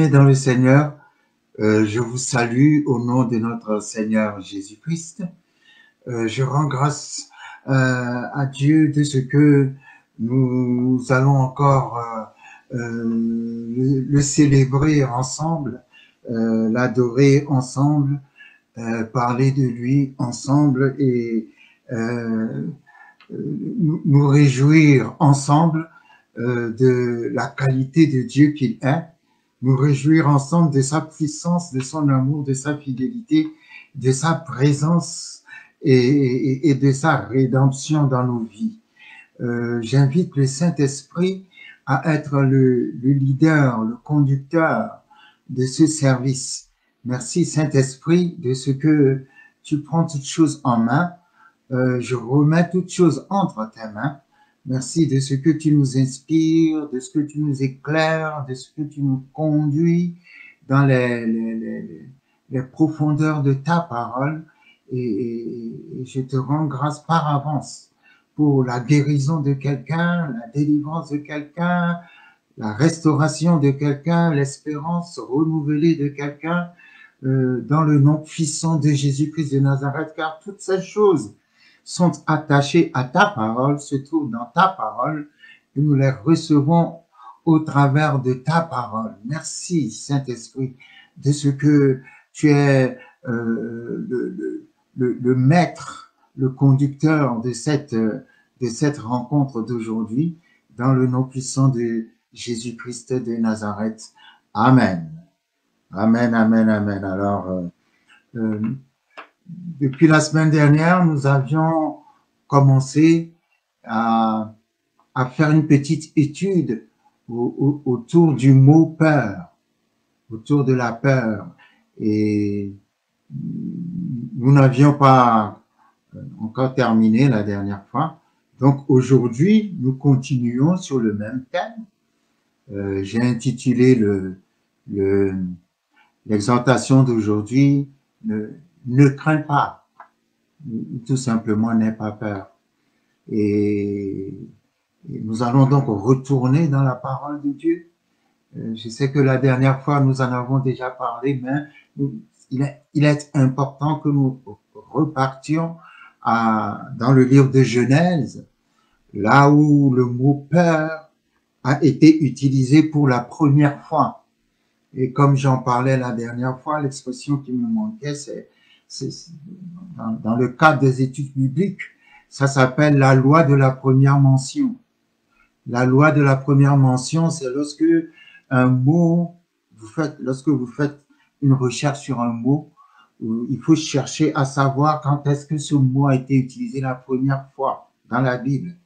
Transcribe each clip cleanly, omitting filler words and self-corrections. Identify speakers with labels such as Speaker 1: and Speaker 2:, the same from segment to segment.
Speaker 1: Bien-aimés dans le Seigneur, je vous salue au nom de notre Seigneur Jésus-Christ. Je rends grâce à Dieu de ce que nous allons encore le célébrer ensemble, l'adorer ensemble, parler de lui ensemble et nous réjouir ensemble de la qualité de Dieu qu'il est, nous réjouir ensemble de sa puissance, de son amour, de sa fidélité, de sa présence et de sa rédemption dans nos vies. J'invite le Saint-Esprit à être le leader, le conducteur de ce service. Merci Saint-Esprit de ce que tu prends toutes choses en main. Je remets toutes choses entre tes mains. Merci de ce que tu nous inspires, de ce que tu nous éclaires, de ce que tu nous conduis dans les profondeurs de ta parole. Et je te rends grâce par avance pour la guérison de quelqu'un, la délivrance de quelqu'un, la restauration de quelqu'un, l'espérance renouvelée de quelqu'un, dans le nom puissant de Jésus-Christ de Nazareth, car toutes ces choses sont attachées à ta parole, se trouvent dans ta parole, et nous les recevons au travers de ta parole. Merci, Saint-Esprit, de ce que tu es le maître, le conducteur de cette rencontre d'aujourd'hui, dans le nom puissant de Jésus-Christ de Nazareth. Amen. Amen, amen, amen. Alors, depuis la semaine dernière, nous avions commencé à faire une petite étude autour du mot peur, autour de la peur. Et nous n'avions pas encore terminé la dernière fois. Donc aujourd'hui, nous continuons sur le même thème. J'ai intitulé l'exhortation d'aujourd'hui, ne crains pas, tout simplement n'aie pas peur. Et nous allons donc retourner dans la parole de Dieu. Je sais que la dernière fois, nous en avons déjà parlé, mais il est important que nous repartions dans le livre de Genèse, là où le mot peur a été utilisé pour la première fois. Et comme j'en parlais la dernière fois, l'expression qui me manquait, c'est dans le cadre des études bibliques, ça s'appelle la loi de la première mention. La loi de la première mention, c'est lorsque un mot, lorsque vous faites une recherche sur un mot, il faut chercher à savoir quand est-ce que ce mot a été utilisé la première fois dans la Bible.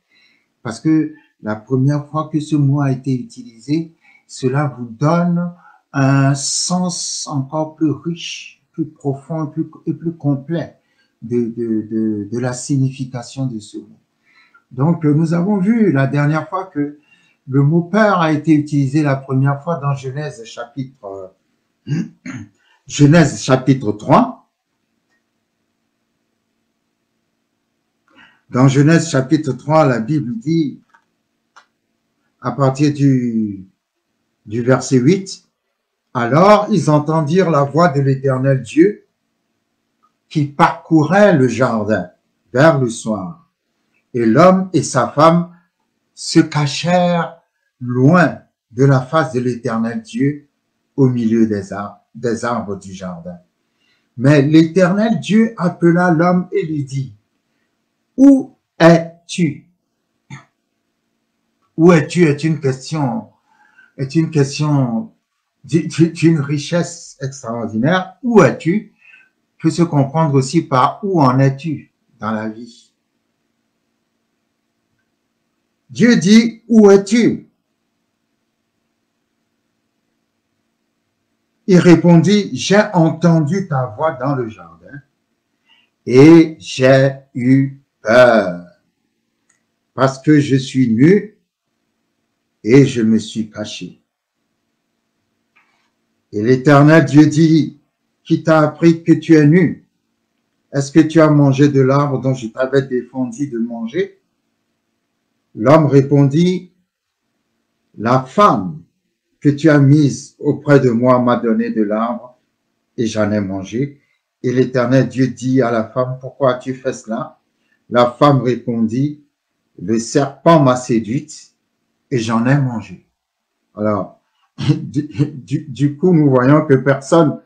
Speaker 1: Parce que la première fois que ce mot a été utilisé, cela vous donne un sens encore plus riche, plus profond et plus complet de la signification de ce mot. Donc, nous avons vu la dernière fois que le mot peur a été utilisé la première fois dans Genèse chapitre 3. Dans Genèse chapitre 3, la Bible dit, à partir du verset 8, « Alors ils entendirent la voix de l'Éternel Dieu qui parcourait le jardin vers le soir. Et l'homme et sa femme se cachèrent loin de la face de l'Éternel Dieu au milieu des arbres du jardin. Mais l'Éternel Dieu appela l'homme et lui dit, « Où es-tu » Où es-tu est une question d'une richesse extraordinaire. Où es-tu peut se comprendre aussi par où en es-tu dans la vie. Dieu dit, où es-tu? Il répondit, j'ai entendu ta voix dans le jardin et j'ai eu peur parce que je suis nu et je me suis caché. Et l'Éternel Dieu dit, qui t'a appris que tu es nu? Est-ce que tu as mangé de l'arbre dont je t'avais défendu de manger? L'homme répondit, la femme que tu as mise auprès de moi m'a donné de l'arbre et j'en ai mangé. Et l'Éternel Dieu dit à la femme, pourquoi as-tu fait cela? La femme répondit, le serpent m'a séduite et j'en ai mangé. Alors, du coup, nous voyons que personne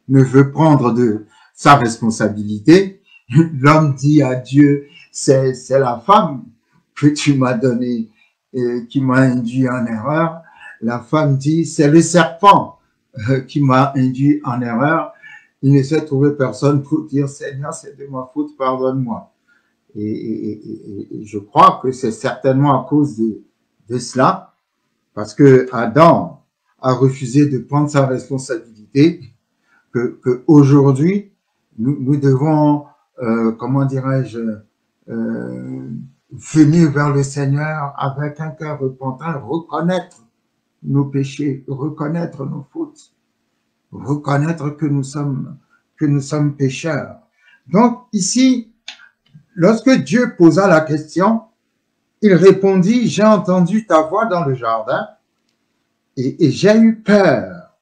Speaker 1: ne veut prendre de sa responsabilité. L'homme dit à Dieu, c'est la femme que tu m'as donnée et qui m'a induit en erreur. La femme dit, c'est le serpent qui m'a induit en erreur. Il ne s'est trouvé personne pour dire, Seigneur, c'est de ma faute, pardonne-moi. Et je crois que c'est certainement à cause de cela, parce que Adam a refusé de prendre sa responsabilité, que aujourd'hui, nous devons, comment dirais-je, venir vers le Seigneur avec un cœur repentant, reconnaître nos péchés, reconnaître nos fautes, reconnaître que nous sommes pécheurs. Donc ici, lorsque Dieu posa la question, il répondit, j'ai entendu ta voix dans le jardin et j'ai eu peur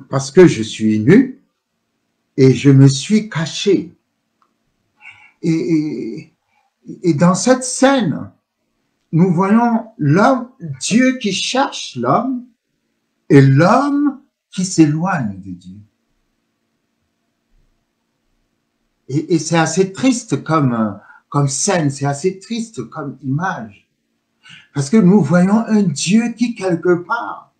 Speaker 1: parce que je suis nu et je me suis caché. Et dans cette scène, nous voyons l'homme, Dieu qui cherche l'homme et l'homme qui s'éloigne de Dieu. Et c'est assez triste comme scène, c'est assez triste comme image. Parce que nous voyons un Dieu qui, quelque part,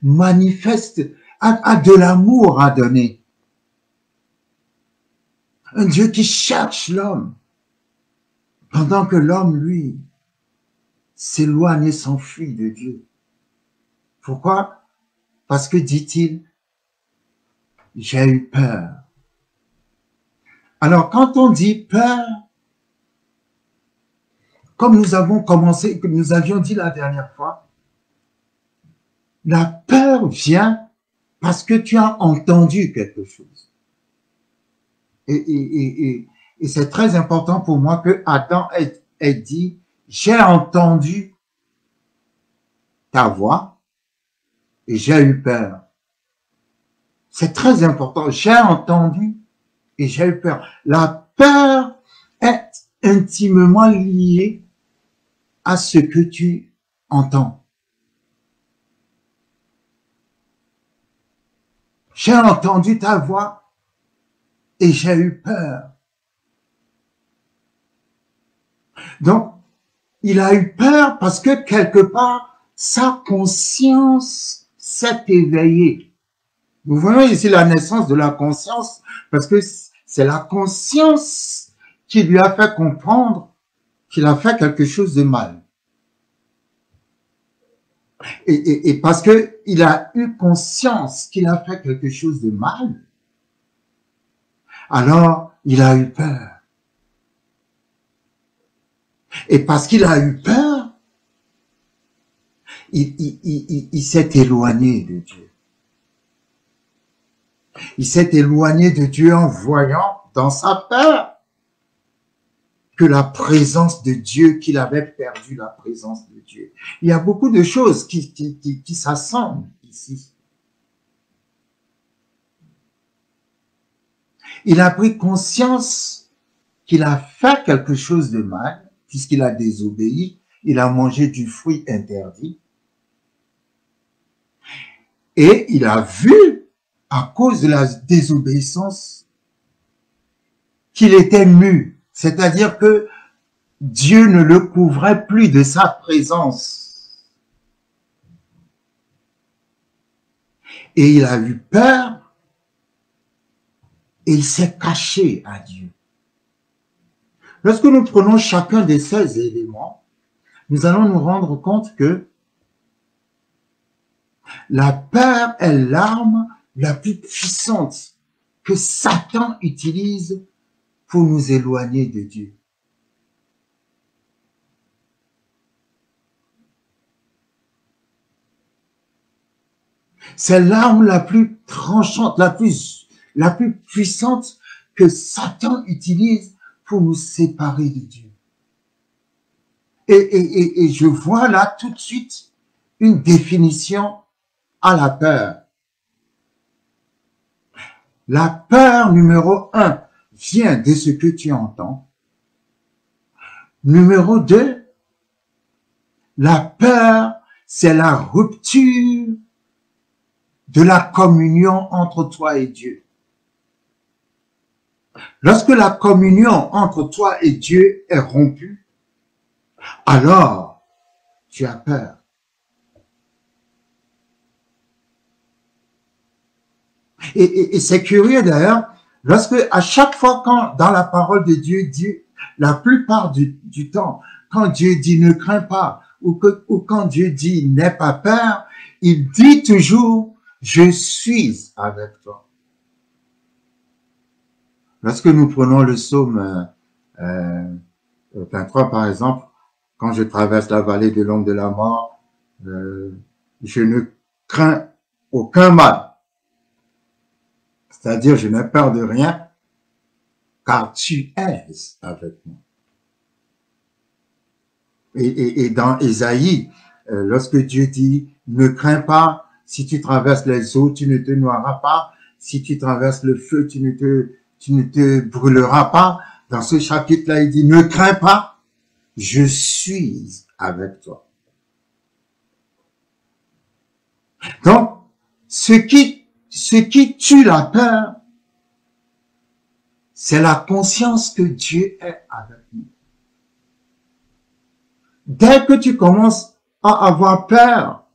Speaker 1: manifeste, a de l'amour à donner. Un Dieu qui cherche l'homme, pendant que l'homme, lui, s'éloigne et s'enfuit de Dieu. Pourquoi? Parce que, dit-il, j'ai eu peur. Alors, quand on dit peur, comme nous avions dit la dernière fois, la peur vient parce que tu as entendu quelque chose. Et c'est très important pour moi que Adam ait dit, j'ai entendu ta voix et j'ai eu peur. C'est très important. J'ai entendu et j'ai eu peur. La peur est intimement liée à ce que tu entends. J'ai entendu ta voix et j'ai eu peur. Donc, il a eu peur parce que quelque part, sa conscience s'est éveillée. Nous voyons ici la naissance de la conscience parce que c'est la conscience qui lui a fait comprendre qu'il a fait quelque chose de mal. Et parce que il a eu conscience qu'il a fait quelque chose de mal, alors il a eu peur. Et parce qu'il a eu peur, il s'est éloigné de Dieu. Il s'est éloigné de Dieu en voyant dans sa peur que la présence de Dieu, qu'il avait perdu la présence de Dieu. Il y a beaucoup de choses qui s'assemblent ici. Il a pris conscience qu'il a fait quelque chose de mal, puisqu'il a désobéi, il a mangé du fruit interdit. Et il a vu, à cause de la désobéissance, qu'il était nu. C'est-à-dire que Dieu ne le couvrait plus de sa présence. Et il a eu peur et il s'est caché à Dieu. Lorsque nous prenons chacun de ces éléments, nous allons nous rendre compte que la peur est l'arme la plus puissante que Satan utilise pour nous éloigner de Dieu. C'est l'arme la plus tranchante, la plus puissante que Satan utilise pour nous séparer de Dieu. Et je vois là tout de suite une définition à la peur. La peur, numéro 1, vient de ce que tu entends. Numéro 2, la peur, c'est la rupture de la communion entre toi et Dieu. Lorsque la communion entre toi et Dieu est rompue, alors tu as peur. Et c'est curieux d'ailleurs, lorsque à chaque fois quand dans la parole de Dieu, la plupart du temps, quand Dieu dit ne crains pas, ou quand Dieu dit n'aie pas peur, il dit toujours je suis avec toi. Lorsque nous prenons le psaume 23 par exemple, quand je traverse la vallée de l'ombre de la mort, je ne crains aucun mal. C'est-à-dire, je n'ai peur de rien, car tu es avec moi. Et dans Ésaïe, lorsque Dieu dit, ne crains pas, si tu traverses les eaux, tu ne te noieras pas, si tu traverses le feu, tu ne te brûleras pas. Dans ce chapitre-là, il dit, ne crains pas, je suis avec toi. Donc, ce qui tue la peur, c'est la conscience que Dieu est avec nous. Dès que tu commences à avoir peur,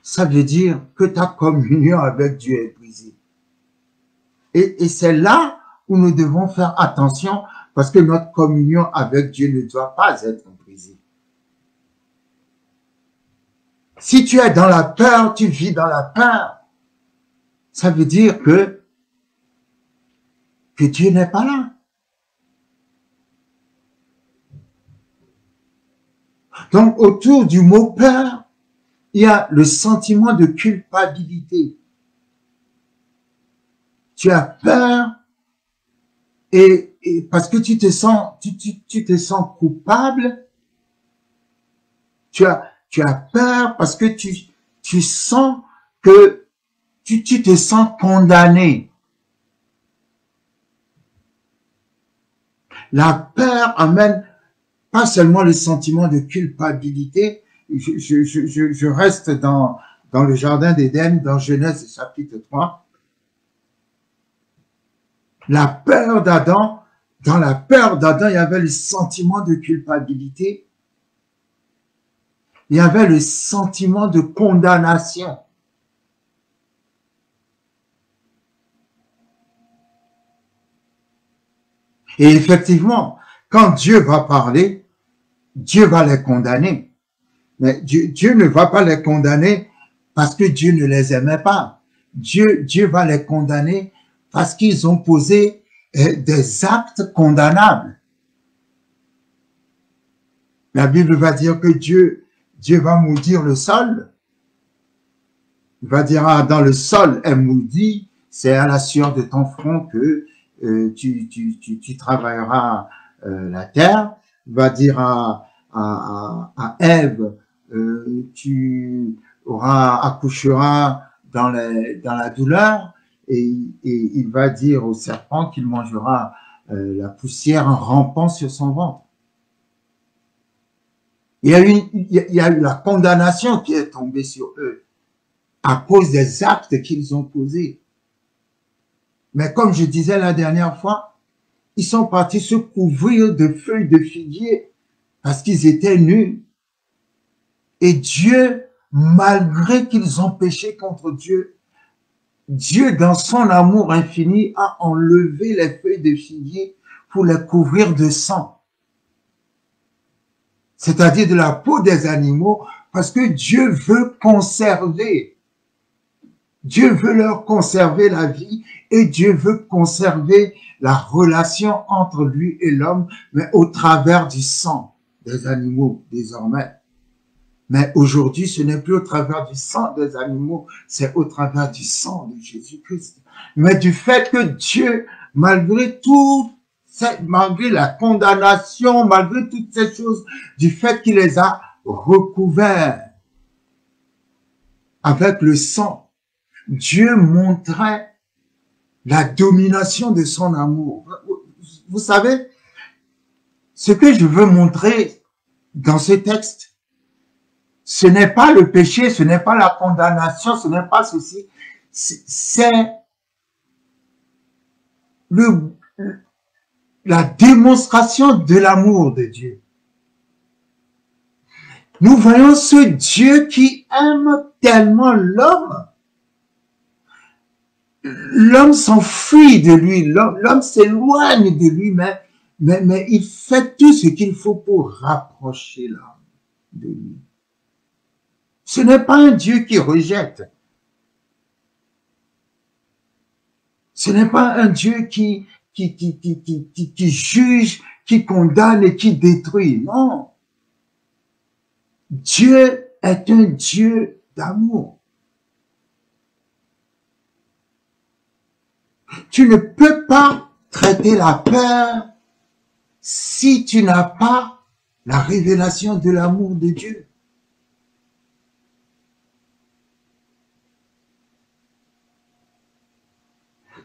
Speaker 1: ça veut dire que ta communion avec Dieu est brisée. Et c'est là où nous devons faire attention parce que notre communion avec Dieu ne doit pas être brisée. Si tu es dans la peur, tu vis dans la peur, ça veut dire que Dieu n'est pas là. Donc, autour du mot peur, il y a le sentiment de culpabilité. Tu as peur et parce que tu te sens coupable. Tu as peur parce que tu sens que tu te sens condamné. La peur amène pas seulement le sentiment de culpabilité. Je reste dans le jardin d'Éden, dans Genèse chapitre 3. La peur d'Adam, dans la peur d'Adam, il y avait le sentiment de culpabilité. Il y avait le sentiment de condamnation. Et effectivement, quand Dieu va parler, Dieu va les condamner. Mais Dieu ne va pas les condamner parce que Dieu ne les aimait pas. Dieu va les condamner parce qu'ils ont posé des actes condamnables. La Bible va dire que Dieu va maudire le sol. Il va dire, dans le sol est maudit, c'est à la sueur de ton front que tu travailleras la terre. Il va dire à Ève, tu accoucheras dans la douleur, et il va dire au serpent qu'il mangera la poussière en rampant sur son ventre. Il y a eu la condamnation qui est tombée sur eux à cause des actes qu'ils ont posés. Mais comme je disais la dernière fois, ils sont partis se couvrir de feuilles de figuier parce qu'ils étaient nus. Et Dieu, malgré qu'ils ont péché contre Dieu, Dieu, dans son amour infini, a enlevé les feuilles de figuier pour les couvrir de sang. C'est-à-dire de la peau des animaux, parce que Dieu veut conserver. Dieu veut leur conserver la vie et Dieu veut conserver la relation entre lui et l'homme, mais au travers du sang des animaux désormais. Mais aujourd'hui, ce n'est plus au travers du sang des animaux, c'est au travers du sang de Jésus-Christ. Mais du fait que Dieu, malgré la condamnation, malgré toutes ces choses, du fait qu'il les a recouverts avec le sang, Dieu montrait la domination de son amour. Vous savez, ce que je veux montrer dans ce texte, ce n'est pas le péché, ce n'est pas la condamnation, ce n'est pas ceci, c'est la démonstration de l'amour de Dieu. Nous voyons ce Dieu qui aime tellement l'homme. L'homme s'enfuit de lui, l'homme s'éloigne de lui, mais il fait tout ce qu'il faut pour rapprocher l'homme de lui. Ce n'est pas un Dieu qui rejette. Ce n'est pas un Dieu qui juge, qui condamne et qui détruit. Non. Dieu est un Dieu d'amour. Tu ne peux pas traiter la peur si tu n'as pas la révélation de l'amour de Dieu.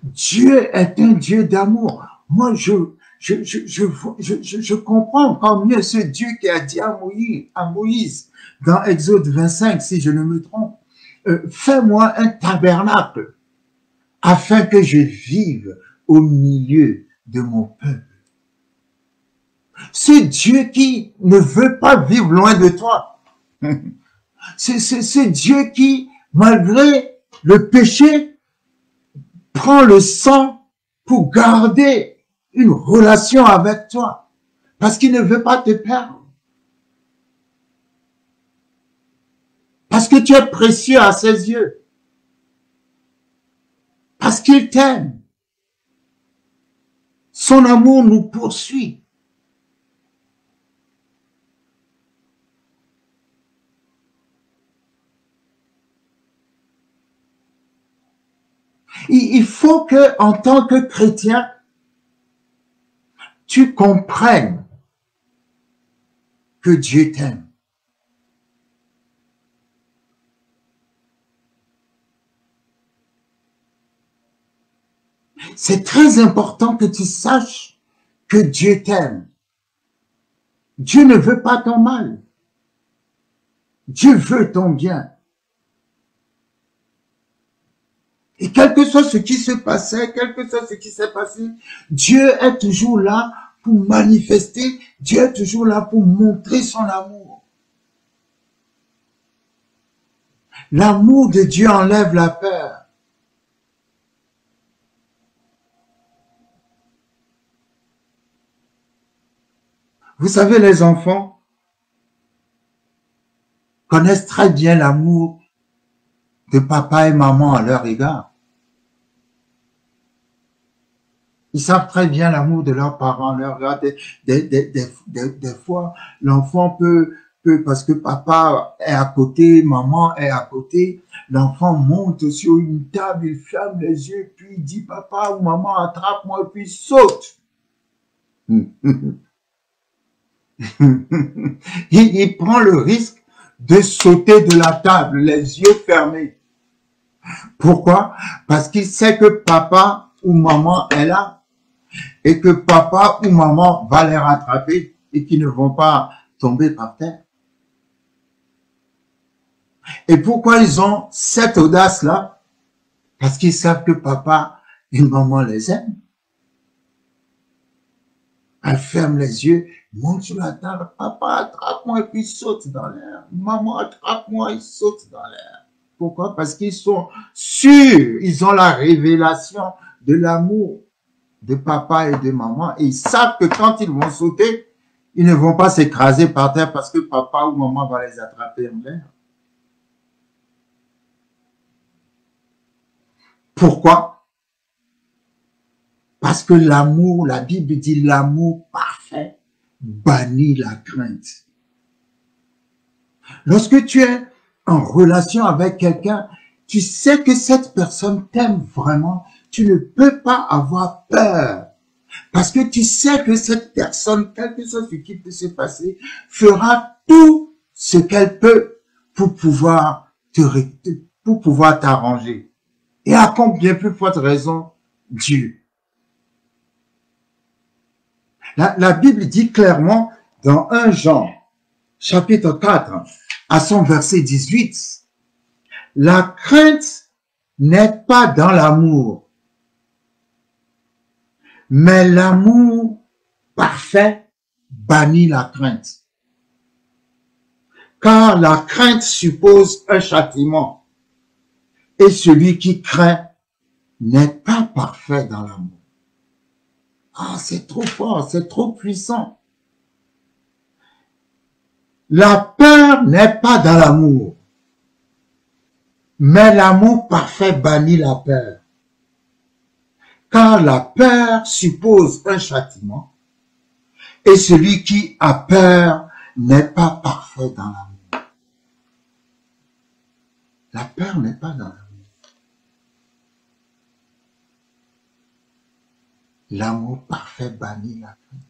Speaker 1: Dieu est un Dieu d'amour. Moi, je comprends encore mieux ce Dieu qui a dit à Moïse dans Exode 25, si je ne me trompe, fais-moi un tabernacle afin que je vive au milieu de mon peuple. Ce Dieu qui ne veut pas vivre loin de toi. C'est Dieu qui, malgré le péché, prend le sang pour garder une relation avec toi. Parce qu'il ne veut pas te perdre. Parce que tu es précieux à ses yeux. Parce qu'il t'aime. Son amour nous poursuit. Il faut que, en tant que chrétien, tu comprennes que Dieu t'aime. C'est très important que tu saches que Dieu t'aime. Dieu ne veut pas ton mal. Dieu veut ton bien. Et quel que soit ce qui se passait, quel que soit ce qui s'est passé, Dieu est toujours là pour manifester, Dieu est toujours là pour montrer son amour. L'amour de Dieu enlève la peur. Vous savez, les enfants connaissent très bien l'amour de papa et maman à leur égard. Ils savent très bien l'amour de leurs parents à leur égard. Des fois, l'enfant peut, parce que papa est à côté, maman est à côté, l'enfant monte sur une table, il ferme les yeux, puis il dit, papa ou maman, attrape-moi, puis il saute. Il prend le risque de sauter de la table, les yeux fermés. Pourquoi? Parce qu'il sait que papa ou maman est là et que papa ou maman va les rattraper et qu'ils ne vont pas tomber par terre. Et pourquoi ils ont cette audace-là? Parce qu'ils savent que papa et maman les aiment. Elle ferme les yeux, monte sur la table, papa attrape-moi et puis il saute dans l'air. Maman attrape-moi, il saute dans l'air. Pourquoi? Parce qu'ils sont sûrs, ils ont la révélation de l'amour de papa et de maman. Et ils savent que quand ils vont sauter, ils ne vont pas s'écraser par terre parce que papa ou maman va les attraper en l'air. Pourquoi? Parce que l'amour, la Bible dit l'amour parfait bannit la crainte. Lorsque tu es en relation avec quelqu'un, tu sais que cette personne t'aime vraiment, tu ne peux pas avoir peur. Parce que tu sais que cette personne, quel que soit ce qui peut se passer, fera tout ce qu'elle peut pour pouvoir pour pouvoir t'arranger. Et à combien plus forte raison Dieu. La Bible dit clairement dans 1 Jean, chapitre 4, à son verset 18, la crainte n'est pas dans l'amour, mais l'amour parfait bannit la crainte. Car la crainte suppose un châtiment, et celui qui craint n'est pas parfait dans l'amour. Ah, c'est trop fort, c'est trop puissant. La peur n'est pas dans l'amour, mais l'amour parfait bannit la peur. Car la peur suppose un châtiment, et celui qui a peur n'est pas parfait dans l'amour. La peur n'est pas dans l'amour. L'amour parfait bannit la crainte.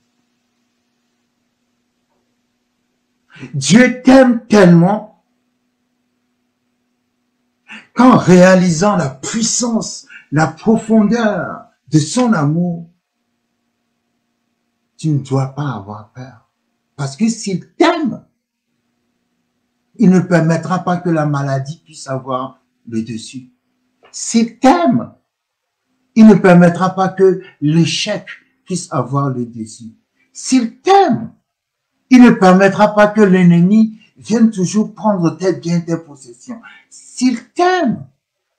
Speaker 1: Dieu t'aime tellement qu'en réalisant la puissance, la profondeur de son amour, tu ne dois pas avoir peur. Parce que s'il t'aime, il ne permettra pas que la maladie puisse avoir le dessus. S'il t'aime, il ne permettra pas que l'échec puisse avoir le dessus. S'il t'aime, il ne permettra pas que l'ennemi vienne toujours prendre tes biens, tes possessions. S'il t'aime,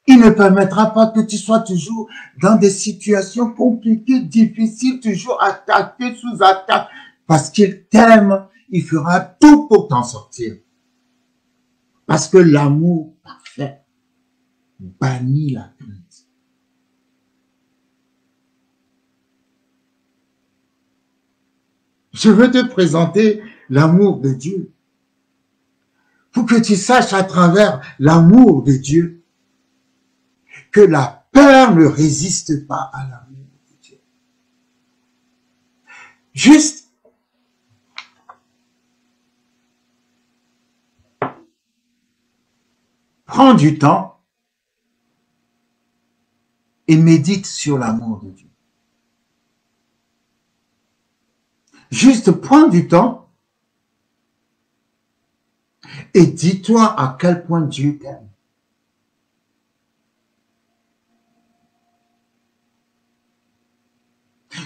Speaker 1: il ne permettra pas que tu sois toujours dans des situations compliquées, difficiles, toujours attaqué, sous attaque. Parce qu'il t'aime, il fera tout pour t'en sortir. Parce que l'amour parfait bannit la crainte. Je veux te présenter l'amour de Dieu. Pour que tu saches à travers l'amour de Dieu que la peur ne résiste pas à l'amour de Dieu. Juste prends du temps et médite sur l'amour de Dieu. Juste prends du temps et dis-toi à quel point Dieu t'aime.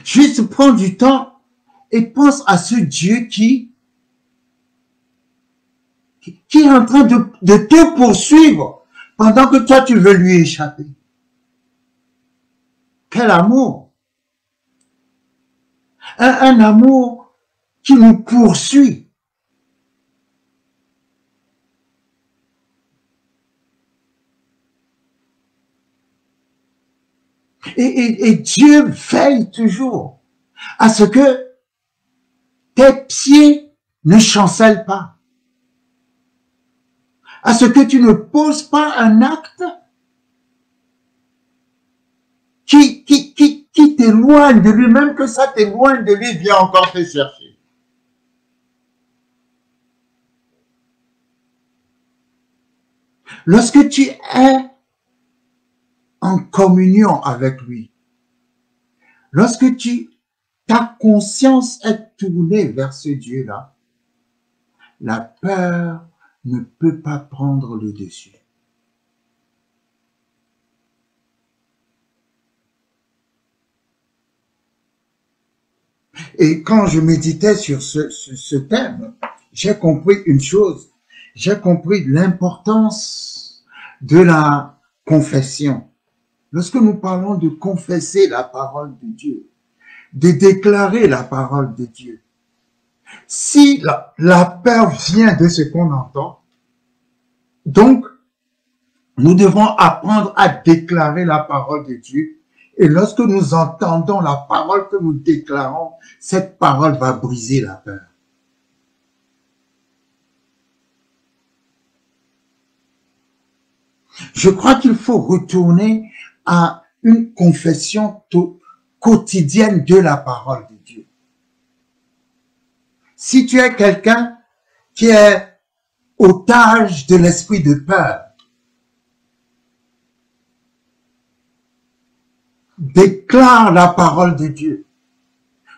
Speaker 1: Juste prends du temps et pense à ce Dieu qui est en train de te poursuivre pendant que toi tu veux lui échapper. Quel amour! Un amour qui nous poursuit. Et Dieu veille toujours à ce que tes pieds ne chancellent pas. À ce que tu ne poses pas un acte qui t'éloigne de lui, même que ça t'éloigne de lui, vient encore te chercher. Lorsque tu es en communion avec lui, lorsque ta conscience est tournée vers ce Dieu-là, la peur ne peut pas prendre le dessus. Et quand je méditais sur ce thème, j'ai compris une chose. J'ai compris l'importance de la confession. Lorsque nous parlons de confesser la parole de Dieu, de déclarer la parole de Dieu, si la peur vient de ce qu'on entend, donc nous devons apprendre à déclarer la parole de Dieu. Et lorsque nous entendons la parole que nous déclarons, cette parole va briser la peur. Je crois qu'il faut retourner à une confession quotidienne de la parole de Dieu. Si tu es quelqu'un qui est otage de l'esprit de peur, déclare la parole de Dieu.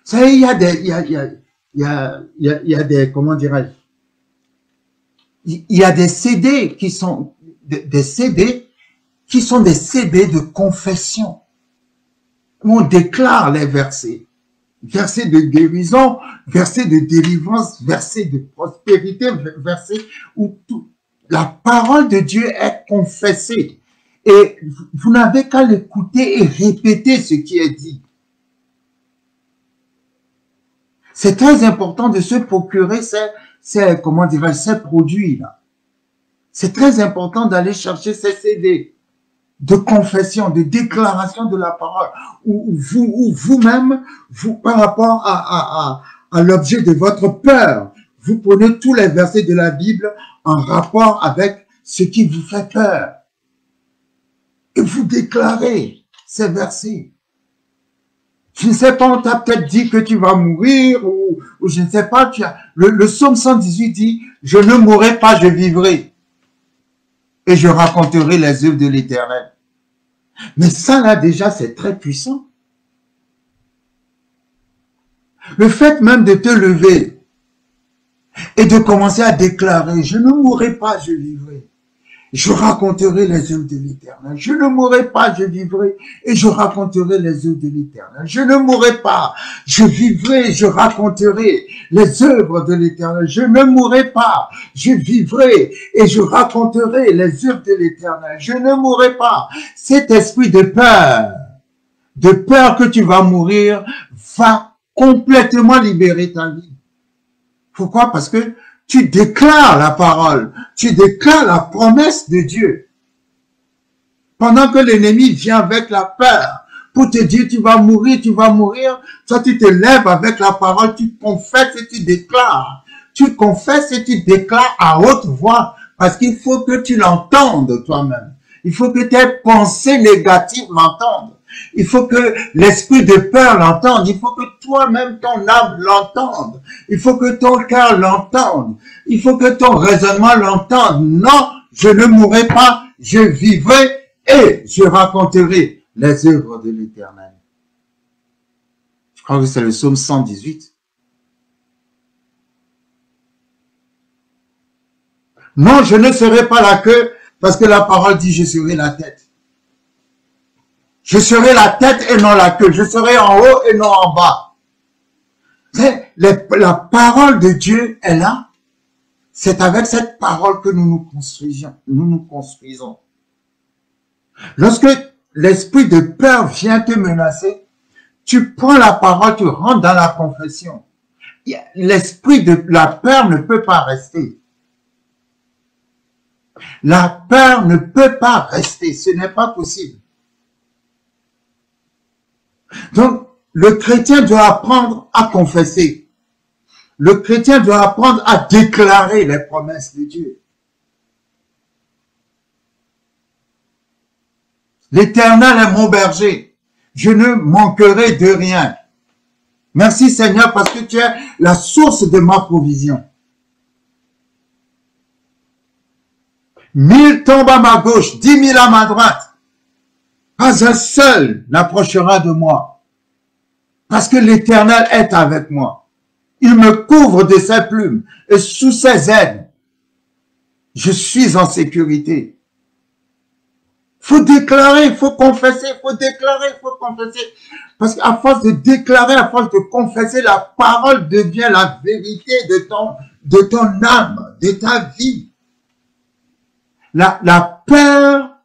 Speaker 1: Vous savez, il y a des, il y a des, comment dirais-je, il y a des CD qui sont, des CD qui sont des CD de confession, où on déclare les versets. Versets de guérison, versets de délivrance, versets de prospérité, versets où tout, la parole de Dieu est confessée. Et vous n'avez qu'à l'écouter et répéter ce qui est dit. C'est très important de se procurer comment dirais-je, ces produits-là. C'est très important d'aller chercher ces CD de confession, de déclaration de la parole, où vous-même, vous, par rapport à l'objet de votre peur, vous prenez tous les versets de la Bible en rapport avec ce qui vous fait peur. Et vous déclarez ces versets. Je ne sais pas, on t'a peut-être dit que tu vas mourir, ou je ne sais pas, le psaume 118 dit, je ne mourrai pas, je vivrai. Et je raconterai les œuvres de l'Éternel. Mais ça, là, déjà, c'est très puissant. Le fait même de te lever et de commencer à déclarer, je ne mourrai pas, je vivrai. Je raconterai les œuvres de l'Éternel. Je ne mourrai pas, je vivrai, et je raconterai les œuvres de l'Éternel. Je ne mourrai pas, je vivrai, je raconterai les œuvres de l'Éternel. Je ne mourrai pas, je vivrai, et je raconterai les œuvres de l'Éternel. Je ne mourrai pas. Cet esprit de peur que tu vas mourir, va complètement libérer ta vie. Pourquoi? Parce que tu déclares la parole, tu déclares la promesse de Dieu. Pendant que l'ennemi vient avec la peur pour te dire tu vas mourir, toi tu te lèves avec la parole, tu confesses et tu déclares. Tu confesses et tu déclares à haute voix parce qu'il faut que tu l'entendes toi-même. Il faut que tes pensées négatives l'entendent. Il faut que l'esprit de peur l'entende. Il faut que toi-même, ton âme l'entende. Il faut que ton cœur l'entende. Il faut que ton raisonnement l'entende. Non, je ne mourrai pas, je vivrai et je raconterai les œuvres de l'Éternel. Je crois que c'est le psaume 118. Non, je ne serai pas la queue parce que la parole dit je serai la tête. Je serai la tête et non la queue. Je serai en haut et non en bas. La parole de Dieu est là. C'est avec cette parole que nous nous construisons. Nous nous construisons. Lorsque l'esprit de peur vient te menacer, tu prends la parole, tu rentres dans la confession. L'esprit de la peur ne peut pas rester. La peur ne peut pas rester. Ce n'est pas possible. Donc, le chrétien doit apprendre à confesser. Le chrétien doit apprendre à déclarer les promesses de Dieu. L'Éternel est mon berger. Je ne manquerai de rien. Merci Seigneur parce que tu es la source de ma provision. 1000 tombent à ma gauche, 10 000 à ma droite. Pas un seul n'approchera de moi. Parce que l'Éternel est avec moi. Il me couvre de ses plumes et sous ses ailes, je suis en sécurité. Faut déclarer, il faut confesser, il faut déclarer, il faut confesser. Parce qu'à force de déclarer, à force de confesser, la parole devient la vérité de ton âme, de ta vie. La peur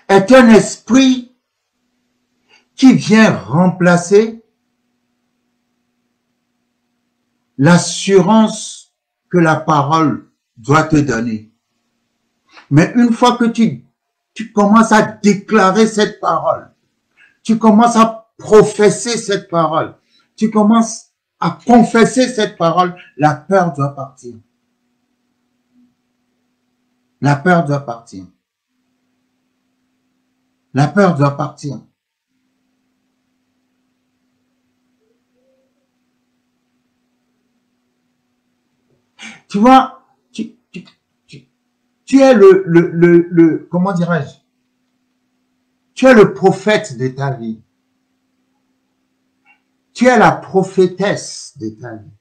Speaker 1: est un esprit qui vient remplacer l'assurance que la parole doit te donner. Mais une fois que tu commences à déclarer cette parole, tu commences à professer cette parole, tu commences à confesser cette parole, la peur doit partir. La peur doit partir. La peur doit partir. Tu vois, tu es comment dirais-je? Tu es le prophète de ta vie. Tu es la prophétesse de ta vie.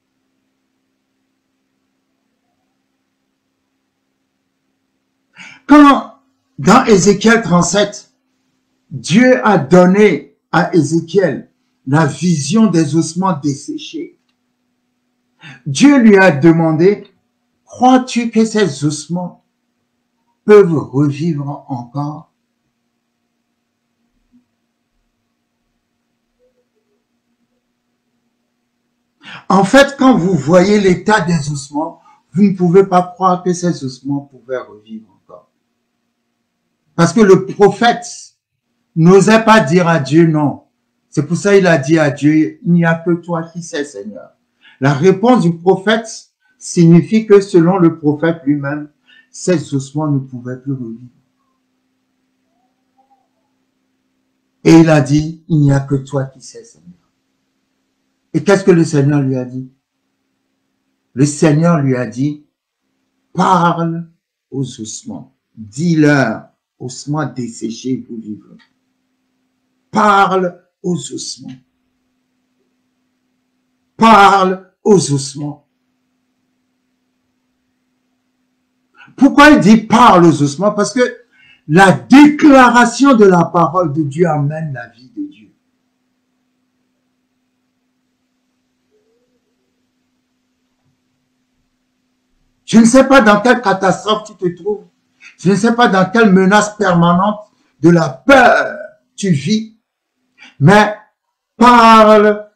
Speaker 1: Quand, dans Ézéchiel 37, Dieu a donné à Ézéchiel la vision des ossements desséchés, Dieu lui a demandé, crois-tu que ces ossements peuvent revivre encore? En fait, quand vous voyez l'état des ossements, vous ne pouvez pas croire que ces ossements pouvaient revivre encore. Parce que le prophète n'osait pas dire à Dieu non. C'est pour ça qu'il a dit à Dieu, il n'y a que toi qui sais, Seigneur. La réponse du prophète signifie que selon le prophète lui-même, ces ossements ne pouvaient plus revivre. Et il a dit, il n'y a que toi qui sais, Seigneur. Et qu'est-ce que le Seigneur lui a dit? Le Seigneur lui a dit, parle aux ossements. Dis-leur, ossements desséchés, vous vivrez. Parle aux ossements. Parle aux ossements. Pourquoi il dit parle aux ossements? Parce que la déclaration de la parole de Dieu amène la vie de Dieu. Je ne sais pas dans quelle catastrophe tu te trouves. Je ne sais pas dans quelle menace permanente de la peur tu vis. Mais parle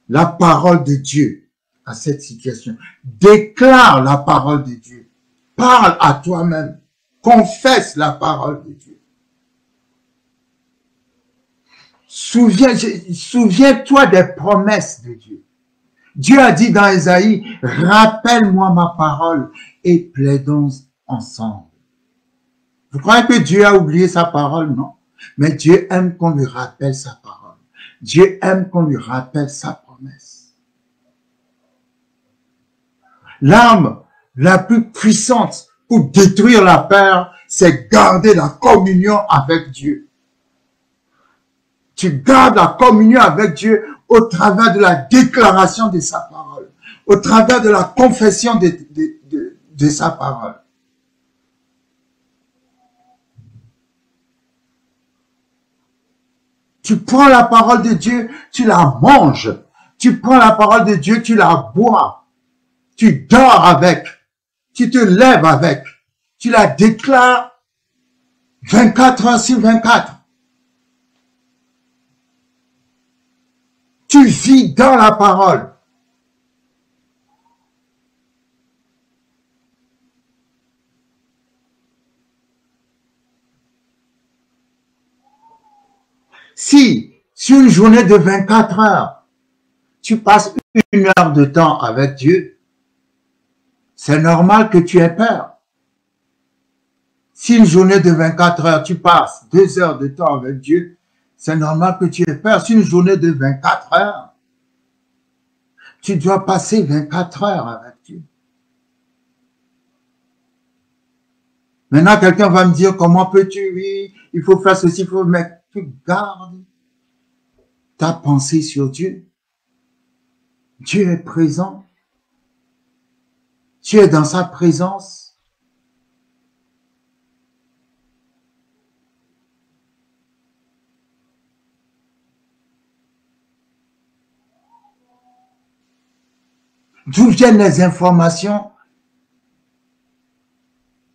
Speaker 1: la parole de Dieu à cette situation. Déclare la parole de Dieu. Parle à toi-même. Confesse la parole de Dieu. Souviens-toi des promesses de Dieu. Dieu a dit dans Ésaïe, rappelle-moi ma parole et plaidons ensemble. Vous croyez que Dieu a oublié sa parole? Non. Mais Dieu aime qu'on lui rappelle sa parole. Dieu aime qu'on lui rappelle sa promesse. L'arme la plus puissante pour détruire la peur, c'est garder la communion avec Dieu. Tu gardes la communion avec Dieu au travers de la déclaration de sa parole, au travers de la confession de sa parole. Tu prends la parole de Dieu, tu la manges. Tu prends la parole de Dieu, tu la bois. Tu dors avec. Tu te lèves avec. Tu la déclares 24 heures sur 24. Tu vis dans la parole. Si, sur une journée de 24 heures, tu passes 1 heure de temps avec Dieu, c'est normal que tu aies peur. Si une journée de 24 heures, tu passes 2 heures de temps avec Dieu, c'est normal que tu aies peur. Si une journée de 24 heures, tu dois passer 24 heures avec Dieu. Maintenant, quelqu'un va me dire, comment peux-tu, oui, il faut faire ceci, il faut, mais tu gardes ta pensée sur Dieu. Dieu est présent. Tu es dans sa présence. D'où viennent les informations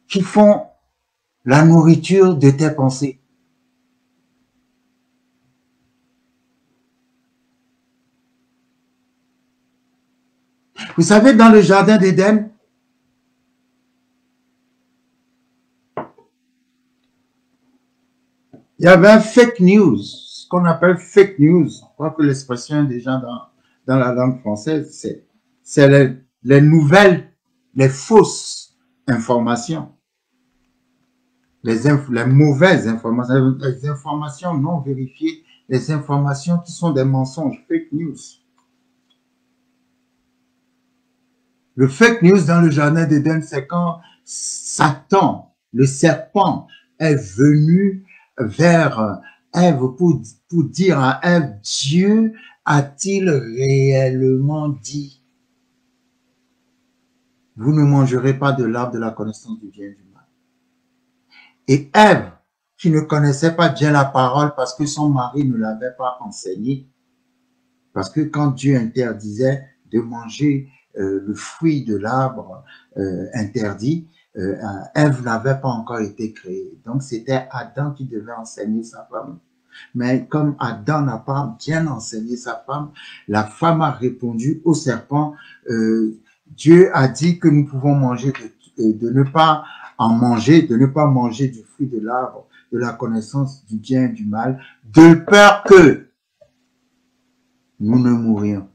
Speaker 1: qui font la nourriture de tes pensées? Vous savez, dans le jardin d'Éden, il y avait un fake news, ce qu'on appelle fake news. Je crois que l'expression est déjà dans la langue française, c'est les nouvelles, les fausses informations, les mauvaises informations, les informations non vérifiées, les informations qui sont des mensonges, fake news. Le fake news dans le jardin d'Éden, c'est quand Satan, le serpent, est venu vers Ève pour dire à Ève, Dieu a-t-il réellement dit, vous ne mangerez pas de l'arbre de la connaissance du bien et du mal. Et Ève, qui ne connaissait pas bien la parole parce que son mari ne l'avait pas enseigné, parce que quand Dieu interdisait de manger le fruit de l'arbre interdit, Ève n'avait pas encore été créée. Donc c'était Adam qui devait enseigner sa femme. Mais comme Adam n'a pas bien enseigné sa femme, la femme a répondu au serpent, Dieu a dit que nous pouvons manger, de ne pas en manger, de ne pas manger du fruit de l'arbre, de la connaissance du bien et du mal, de peur que nous ne mourions.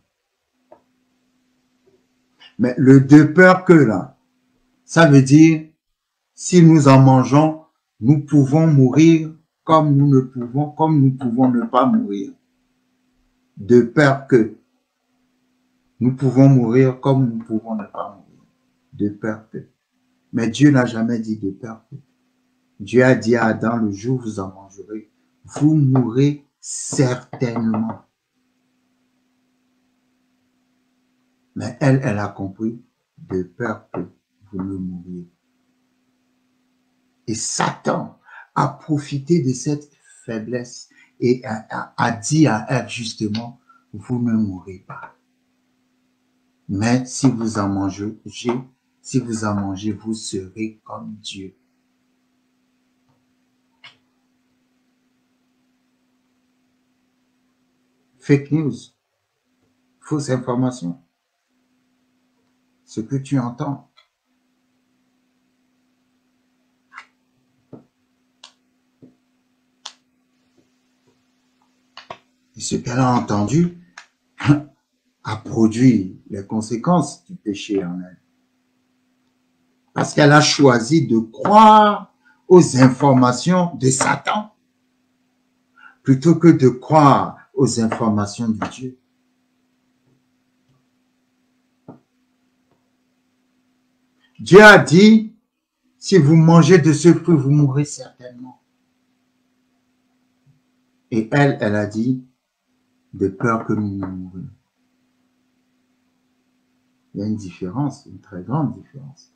Speaker 1: Mais le de peur que là, ça veut dire, si nous en mangeons, nous pouvons mourir comme nous pouvons ne pas mourir. De peur que nous pouvons mourir comme nous pouvons ne pas mourir. De peur que. Mais Dieu n'a jamais dit de peur que. Dieu a dit à Adam, le jour où vous en mangerez, vous mourrez certainement. Mais elle a compris, de peur que vous ne mouriez. Et Satan a profité de cette faiblesse et a dit à Ève justement, vous ne mourrez pas. Mais si vous en mangez, vous serez comme Dieu. Fake news, fausse information. Ce que tu entends. Et ce qu'elle a entendu a produit les conséquences du péché en elle. Parce qu'elle a choisi de croire aux informations de Satan plutôt que de croire aux informations de Dieu. Dieu a dit, si vous mangez de ce fruit, vous mourrez certainement. Et elle a dit, de peur que nous ne mourions. Il y a une différence, une très grande différence.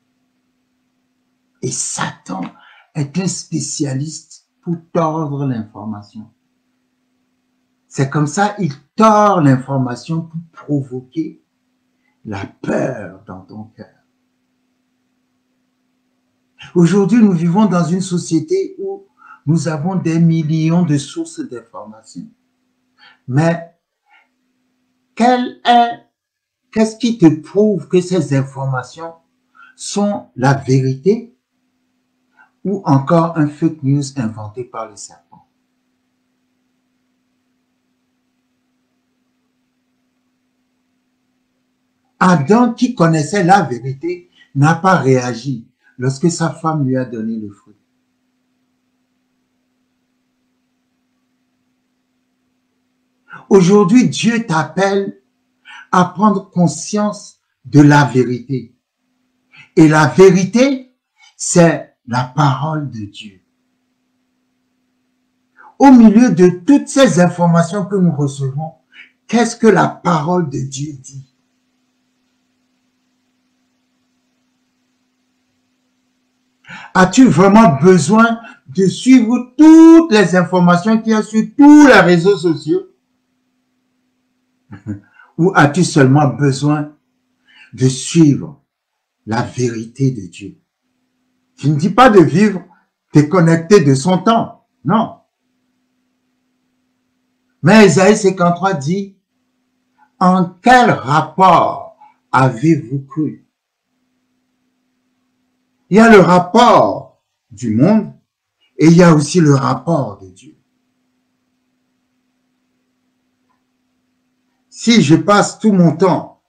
Speaker 1: Et Satan est un spécialiste pour tordre l'information. C'est comme ça, il tord l'information pour provoquer la peur dans ton cœur. Aujourd'hui, nous vivons dans une société où nous avons des millions de sources d'informations. Mais qu'est-ce qui te prouve que ces informations sont la vérité ou encore un fake news inventé par le serpent? Adam, qui connaissait la vérité, n'a pas réagi lorsque sa femme lui a donné le fruit. Aujourd'hui, Dieu t'appelle à prendre conscience de la vérité. Et la vérité, c'est la parole de Dieu. Au milieu de toutes ces informations que nous recevons, qu'est-ce que la parole de Dieu dit? As-tu vraiment besoin de suivre toutes les informations qu'il y a sur tous les réseaux sociaux? Ou as-tu seulement besoin de suivre la vérité de Dieu? Je ne dis pas de vivre déconnecté de son temps, non. Mais Isaïe 53 dit, en quel rapport avez-vous cru? Il y a le rapport du monde et il y a aussi le rapport de Dieu. Si je passe tout mon temps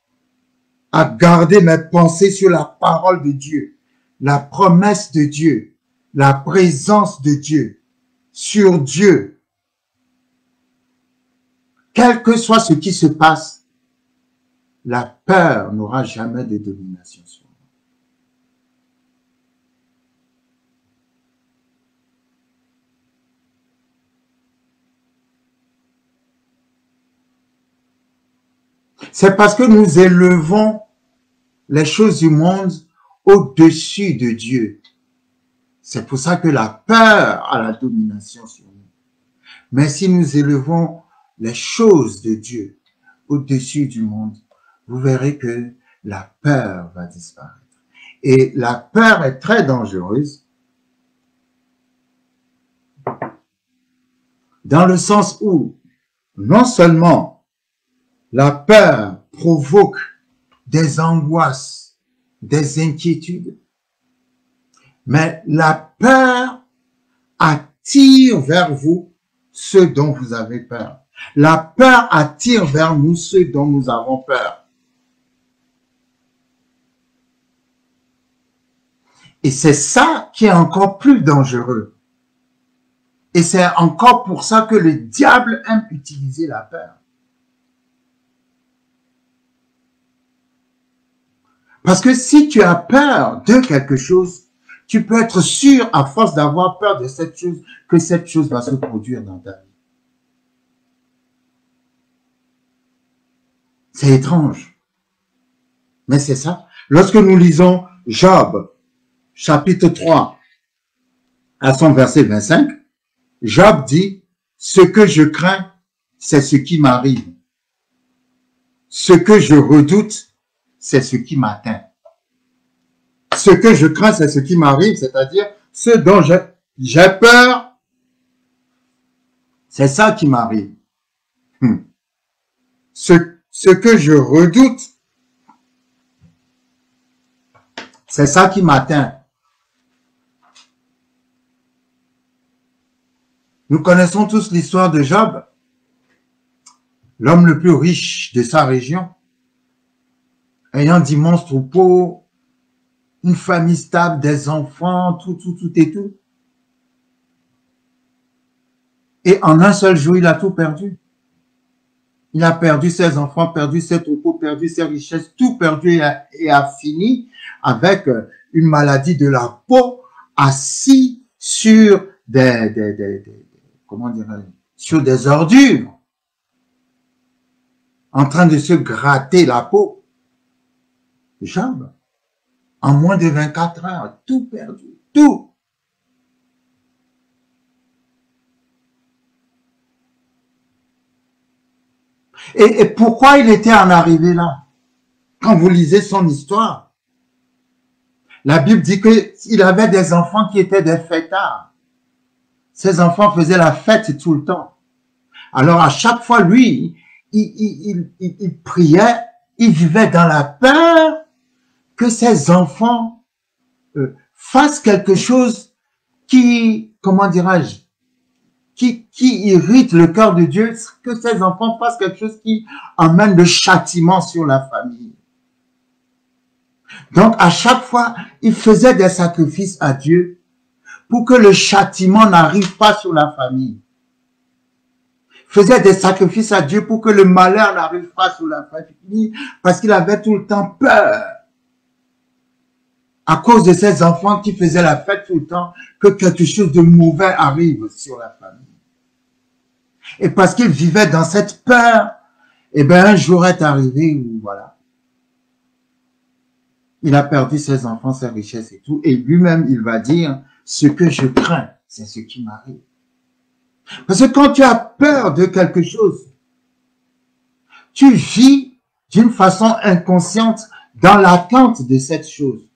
Speaker 1: à garder mes pensées sur la parole de Dieu, la promesse de Dieu, la présence de Dieu, sur Dieu, quel que soit ce qui se passe, la peur n'aura jamais de domination sur moi. C'est parce que nous élevons les choses du monde au-dessus de Dieu. C'est pour ça que la peur a la domination sur nous. Mais si nous élevons les choses de Dieu au-dessus du monde, vous verrez que la peur va disparaître. Et la peur est très dangereuse dans le sens où non seulement la peur provoque des angoisses, des inquiétudes, mais la peur attire vers vous ceux dont vous avez peur. La peur attire vers nous ceux dont nous avons peur. Et c'est ça qui est encore plus dangereux. Et c'est encore pour ça que le diable aime utiliser la peur. Parce que si tu as peur de quelque chose, tu peux être sûr, à force d'avoir peur de cette chose, que cette chose va se produire dans ta vie. C'est étrange. Mais c'est ça. Lorsque nous lisons Job, chapitre 3, à son verset 25, Job dit, « Ce que je crains, c'est ce qui m'arrive. Ce que je redoute, c'est ce qui m'atteint. » Ce que je crains, c'est ce qui m'arrive, c'est-à-dire ce dont j'ai peur, c'est ça qui m'arrive. Ce que je redoute, c'est ça qui m'atteint. Nous connaissons tous l'histoire de Job, l'homme le plus riche de sa région, ayant d'immenses troupeaux, une famille stable, des enfants, tout et tout. Et en un seul jour, il a tout perdu. Il a perdu ses enfants, perdu ses troupeaux, perdu ses richesses, tout perdu et a fini avec une maladie de la peau, assis sur comment dirais-je, sur des ordures, en train de se gratter la peau. Job, en moins de 24 heures, tout perdu, tout. Et pourquoi il était en arrivé là? Quand vous lisez son histoire, la Bible dit qu'il avait des enfants qui étaient des fêtards. Ces enfants faisaient la fête tout le temps. Alors à chaque fois, lui, il priait, il vivait dans la peur que ses enfants fassent quelque chose qui, comment dirais-je, qui irrite le cœur de Dieu, que ses enfants fassent quelque chose qui amène le châtiment sur la famille. Donc, à chaque fois, il faisait des sacrifices à Dieu pour que le châtiment n'arrive pas sur la famille. Il faisait des sacrifices à Dieu pour que le malheur n'arrive pas sur la famille, parce qu'il avait tout le temps peur, à cause de ses enfants qui faisaient la fête tout le temps, que quelque chose de mauvais arrive sur la famille. Et parce qu'il vivait dans cette peur, eh bien, un jour est arrivé où, voilà, il a perdu ses enfants, ses richesses et tout, et lui-même, il va dire, ce que je crains, c'est ce qui m'arrive. Parce que quand tu as peur de quelque chose, tu vis d'une façon inconsciente dans l'attente de cette chose.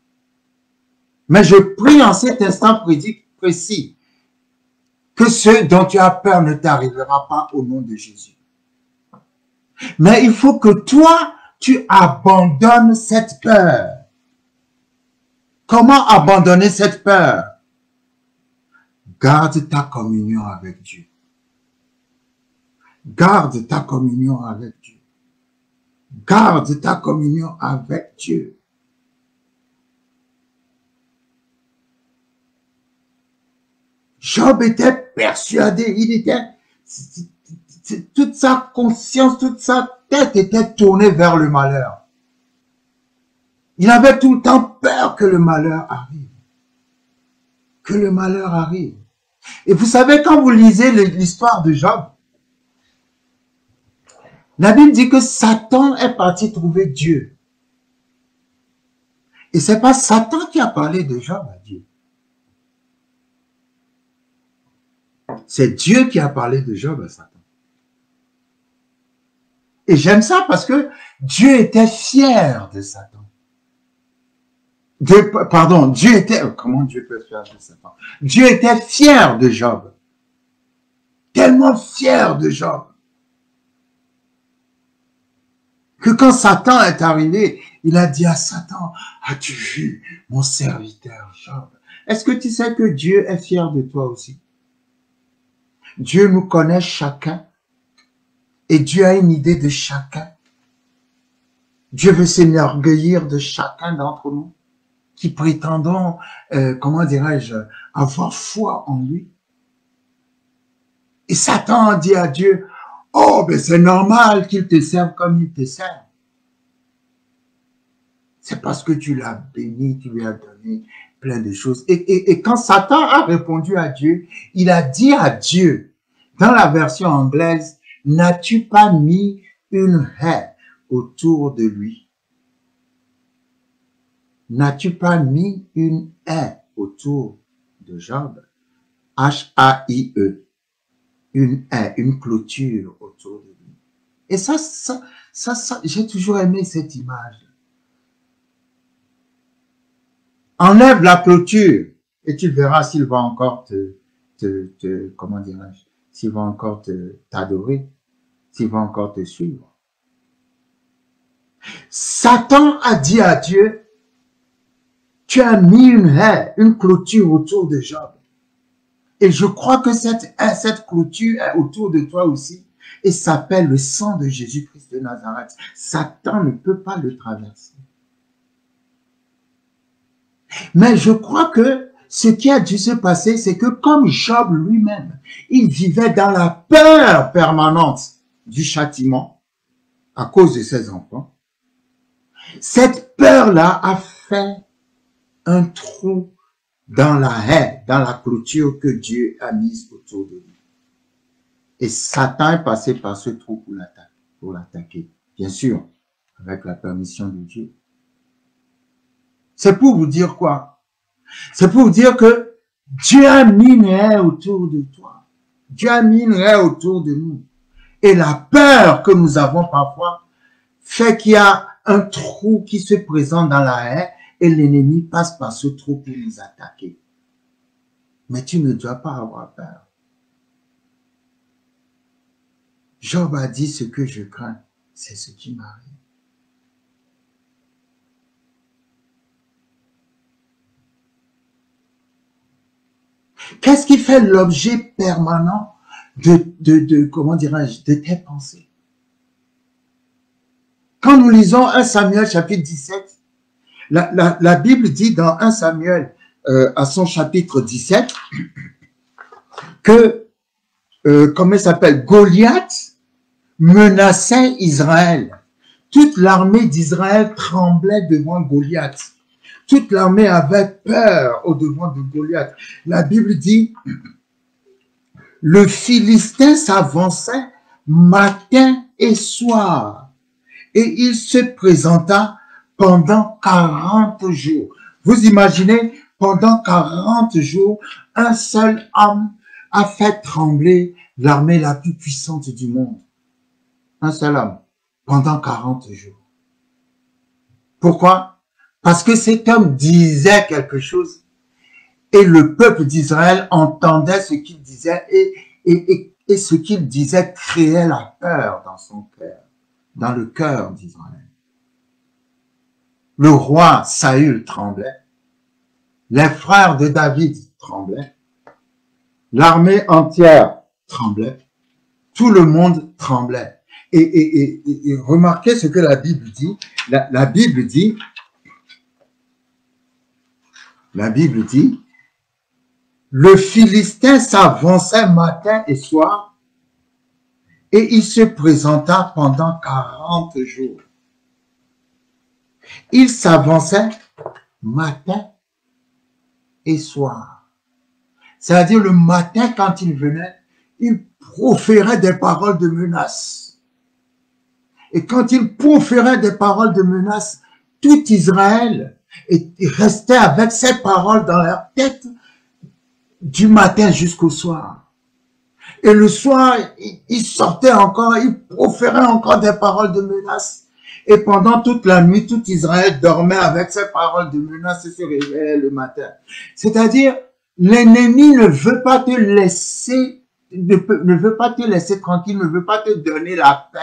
Speaker 1: Mais je prie en cet instant précis que ce dont tu as peur ne t'arrivera pas au nom de Jésus. Mais il faut que toi, tu abandonnes cette peur. Comment abandonner cette peur? Garde ta communion avec Dieu. Garde ta communion avec Dieu. Garde ta communion avec Dieu. Job était persuadé, toute sa conscience, toute sa tête était tournée vers le malheur. Il avait tout le temps peur que le malheur arrive. Que le malheur arrive. Et vous savez, quand vous lisez l'histoire de Job, La Bible dit que Satan est parti trouver Dieu. Et c'est pas Satan qui a parlé de Job à Dieu. C'est Dieu qui a parlé de Job à Satan. Et j'aime ça parce que Dieu était fier de Satan. Dieu était, comment Dieu peut être fier de Satan? Dieu était fier de Job. Tellement fier de Job. Que quand Satan est arrivé, il a dit à Satan, as-tu vu mon serviteur Job? Est-ce que tu sais que Dieu est fier de toi aussi? Dieu nous connaît chacun. Et Dieu a une idée de chacun. Dieu veut s'enorgueillir de chacun d'entre nous qui prétendons, comment dirais-je, avoir foi en lui. Et Satan dit à Dieu, oh, ben c'est normal qu'il te serve comme il te sert. C'est parce que tu l'as béni, tu lui as donné plein de choses. Et quand Satan a répondu à Dieu, il a dit à Dieu, dans la version anglaise, n'as-tu pas mis une haie autour de lui? N'as-tu pas mis une haie autour de Job? H-A-I-E. Une haie, une clôture autour de lui. Et ça j'ai toujours aimé cette image. Enlève la clôture et tu verras s'il va encore comment dirais-je, s'il va encore t'adorer, s'il va encore te suivre. Satan a dit à Dieu, tu as mis une haie, une clôture autour de Job. Et je crois que cette clôture est autour de toi aussi et s'appelle le sang de Jésus-Christ de Nazareth. Satan ne peut pas le traverser. Mais je crois que ce qui a dû se passer, c'est que comme Job lui-même, il vivait dans la peur permanente du châtiment à cause de ses enfants, cette peur-là a fait un trou dans la haie, dans la clôture que Dieu a mise autour de lui. Et Satan est passé par ce trou pour l'attaquer. Bien sûr, avec la permission de Dieu. C'est pour vous dire quoi? C'est pour vous dire que Dieu a mis une haie autour de toi. Dieu a mis une haie autour de nous. Et la peur que nous avons parfois fait qu'il y a un trou qui se présente dans la haie et l'ennemi passe par ce trou pour nous attaquer. Mais tu ne dois pas avoir peur. Job a dit ce que je crains, c'est ce qui m'arrive. Qu'est-ce qui fait l'objet permanent comment dirais-je, de tes pensées? Quand nous lisons 1 Samuel chapitre 17, la Bible dit dans 1 Samuel à son chapitre 17 que, comment il s'appelle, Goliath menaçait Israël. Toute l'armée d'Israël tremblait devant Goliath. Toute l'armée avait peur au-devant de Goliath. La Bible dit, le Philistin s'avançait matin et soir et il se présenta pendant 40 jours. Vous imaginez, pendant 40 jours, un seul homme a fait trembler l'armée la plus puissante du monde. Un seul homme, pendant 40 jours. Pourquoi? Parce que cet homme disait quelque chose et le peuple d'Israël entendait ce qu'il disait et ce qu'il disait créait la peur dans son cœur, dans le cœur d'Israël. Le roi Saül tremblait, les frères de David tremblaient, l'armée entière tremblait, tout le monde tremblait. Et remarquez ce que la Bible dit. La Bible dit, le Philistin s'avançait matin et soir et il se présenta pendant 40 jours. Il s'avançait matin et soir. C'est-à-dire le matin quand il venait, il proférait des paroles de menace. Et quand il proférait des paroles de menace, tout Israël restait avec ces paroles dans leur tête du matin jusqu'au soir. Et le soir, il sortait encore, il proférait encore des paroles de menace. Et pendant toute la nuit, tout Israël dormait avec ces paroles de menace et se réveillait le matin. C'est-à-dire, l'ennemi ne veut pas te laisser, ne veut pas te laisser tranquille, ne veut pas te donner la paix.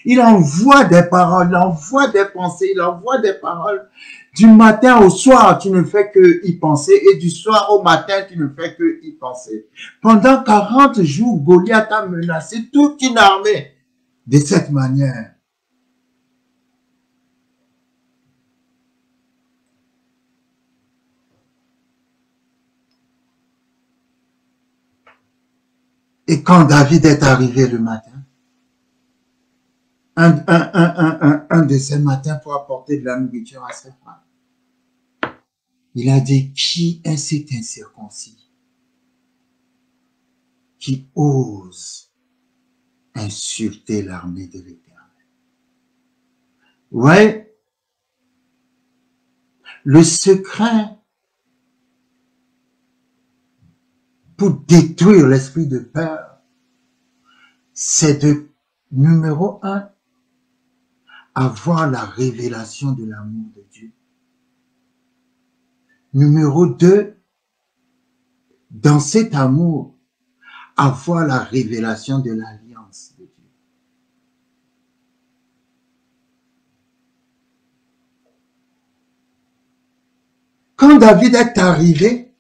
Speaker 1: Il envoie des paroles, il envoie des pensées, il envoie des paroles. Du matin au soir, tu ne fais que y penser, et du soir au matin, tu ne fais que y penser. Pendant 40 jours, Goliath a menacé toute une armée de cette manière. Et quand David est arrivé le matin, un de ces matins pour apporter de la nourriture à ses femmes, il a dit, qui est cet incirconcis qui ose insulter l'armée de l'Éternel? Ouais, le secret pour détruire l'esprit de peur, c'est de, numéro 1, avoir la révélation de l'amour de Dieu. Numéro 2, dans cet amour, avoir la révélation de l'alliance de Dieu. Quand David est arrivé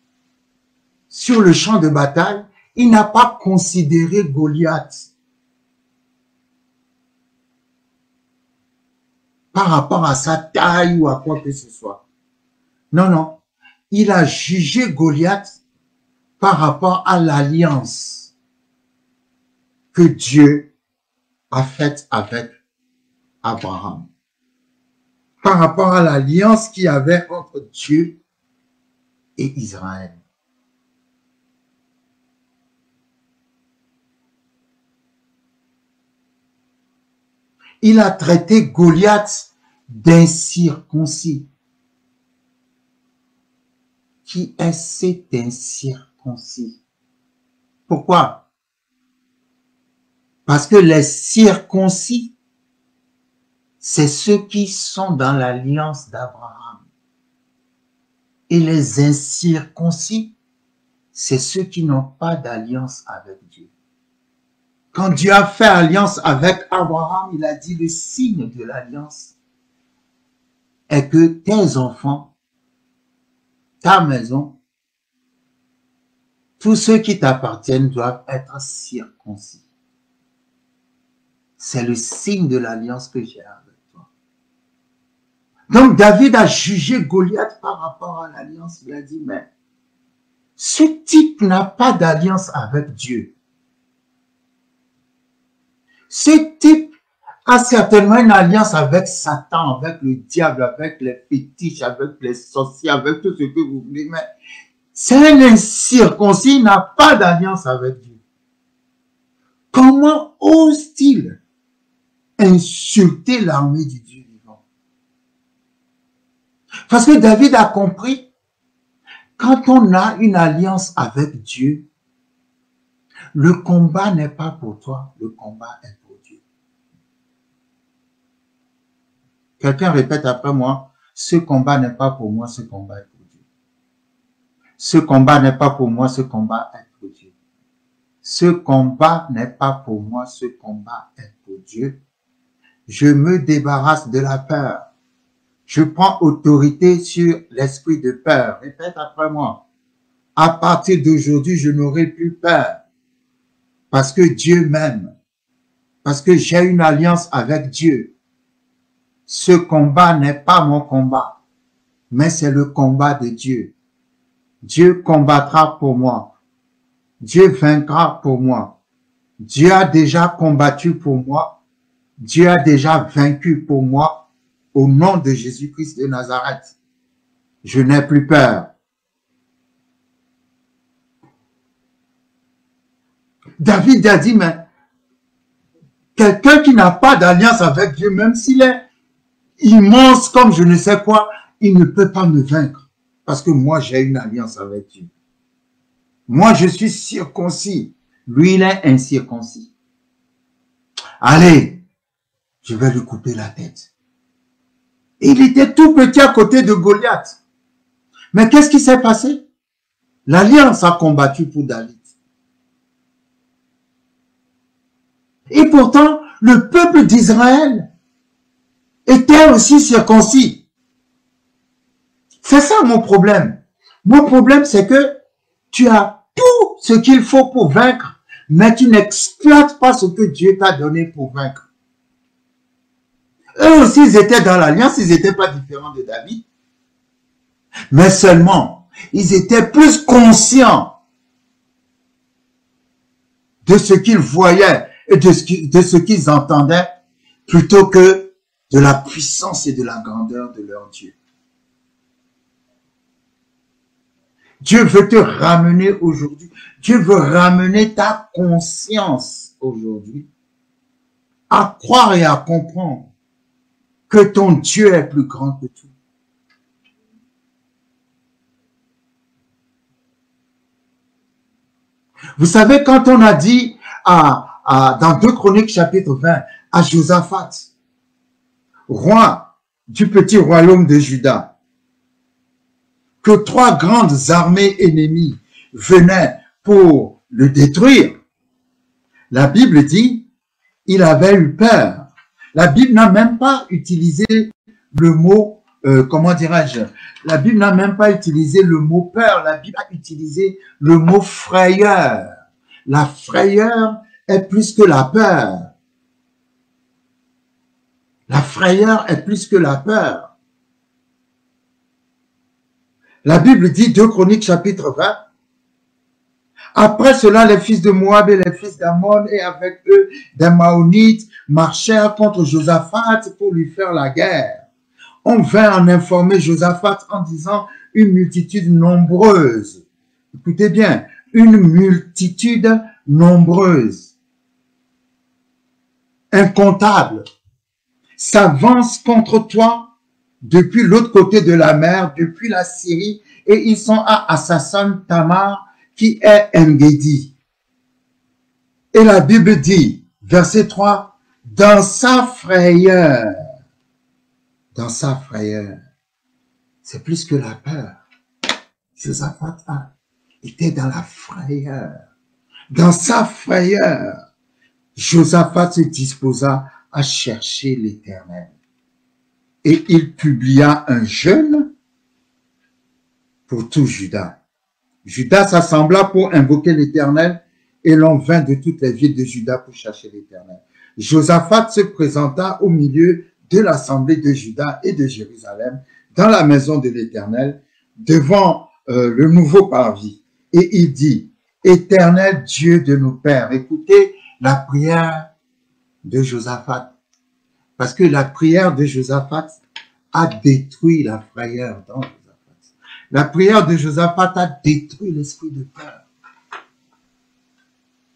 Speaker 1: sur le champ de bataille, il n'a pas considéré Goliath par rapport à sa taille ou à quoi que ce soit. Non, non. Il a jugé Goliath par rapport à l'alliance que Dieu a faite avec Abraham. Par rapport à l'alliance qu'il y avait entre Dieu et Israël. Il a traité Goliath d'incirconcis. Qui est cet incirconcis? Pourquoi? Parce que les circoncis, c'est ceux qui sont dans l'alliance d'Abraham. Et les incirconcis, c'est ceux qui n'ont pas d'alliance avec Dieu. Quand Dieu a fait alliance avec Abraham, il a dit le signe de l'alliance est que tes enfants, ta maison, tous ceux qui t'appartiennent doivent être circoncis. C'est le signe de l'alliance que j'ai avec toi. Donc David a jugé Goliath par rapport à l'alliance. Il a dit, mais ce type n'a pas d'alliance avec Dieu. Ce type a certainement une alliance avec Satan, avec le diable, avec les fétiches, avec les sorciers, avec tout ce que vous voulez. Mais c'est un incirconcis, il n'a pas d'alliance avec Dieu. Comment ose-t-il insulter l'armée du Dieu vivant? Parce que David a compris, quand on a une alliance avec Dieu, le combat n'est pas pour toi, le combat est pour Dieu. Quelqu'un répète après moi, ce combat n'est pas pour moi, ce combat est pour Dieu. Ce combat n'est pas pour moi, ce combat est pour Dieu. Ce combat n'est pas pour moi, ce combat est pour Dieu. Je me débarrasse de la peur. Je prends autorité sur l'esprit de peur. Répète après moi. À partir d'aujourd'hui, je n'aurai plus peur. Parce que Dieu m'aime. Parce que j'ai une alliance avec Dieu. Ce combat n'est pas mon combat, mais c'est le combat de Dieu. Dieu combattra pour moi. Dieu vaincra pour moi. Dieu a déjà combattu pour moi. Dieu a déjà vaincu pour moi. Au nom de Jésus-Christ de Nazareth, je n'ai plus peur. David a dit, mais Quelqu'un qui n'a pas d'alliance avec Dieu, même s'il est immense comme je ne sais quoi, il ne peut pas me vaincre. Parce que moi, j'ai une alliance avec Dieu. Moi, je suis circoncis. Lui, il est incirconcis. Allez, je vais lui couper la tête. Et il était tout petit à côté de Goliath. Mais qu'est-ce qui s'est passé? L'alliance a combattu pour David. Et pourtant, le peuple d'Israël était aussi circoncis. C'est ça mon problème. Mon problème, c'est que tu as tout ce qu'il faut pour vaincre, mais tu n'exploites pas ce que Dieu t'a donné pour vaincre. Eux aussi, ils étaient dans l'alliance, ils n'étaient pas différents de David. Mais seulement, ils étaient plus conscients de ce qu'ils voyaient et de ce qu'ils entendaient, plutôt que de la puissance et de la grandeur de leur Dieu. Dieu veut te ramener aujourd'hui. Dieu veut ramener ta conscience aujourd'hui à croire et à comprendre que ton Dieu est plus grand que tout. Vous savez, quand on a dit dans 2 Chroniques chapitre 20 à Josaphat, roi du petit royaume de Juda, que 3 grandes armées ennemies venaient pour le détruire, la Bible dit, il avait eu peur. La Bible n'a même pas utilisé le mot, comment dirais-je, la Bible n'a même pas utilisé le mot peur, la Bible a utilisé le mot frayeur. La frayeur est plus que la peur. La frayeur est plus que la peur. La Bible dit, 2 Chroniques chapitre 20, après cela, les fils de Moab et les fils d'Ammon et avec eux des Maonites marchèrent contre Josaphat pour lui faire la guerre. On vint en informer Josaphat en disant une multitude nombreuse. Écoutez bien, une multitude nombreuse, incontable, s'avance contre toi depuis l'autre côté de la mer, depuis la Syrie, et ils sont à Assasson Tamar, qui est Engedi. Et la Bible dit, verset 3, dans sa frayeur, c'est plus que la peur. Josaphat était dans la frayeur. Dans sa frayeur, Josaphat se disposa à chercher l'Éternel. Et il publia un jeûne pour tout Juda. Juda s'assembla pour invoquer l'Éternel et l'on vint de toutes les villes de Juda pour chercher l'Éternel. Josaphat se présenta au milieu de l'assemblée de Juda et de Jérusalem dans la maison de l'Éternel devant le nouveau parvis. Et il dit, Éternel Dieu de nos pères, écoutez la prière de Josaphat. Parce que la prière de Josaphat a détruit la frayeur dans Josaphat. La prière de Josaphat a détruit l'esprit de peur.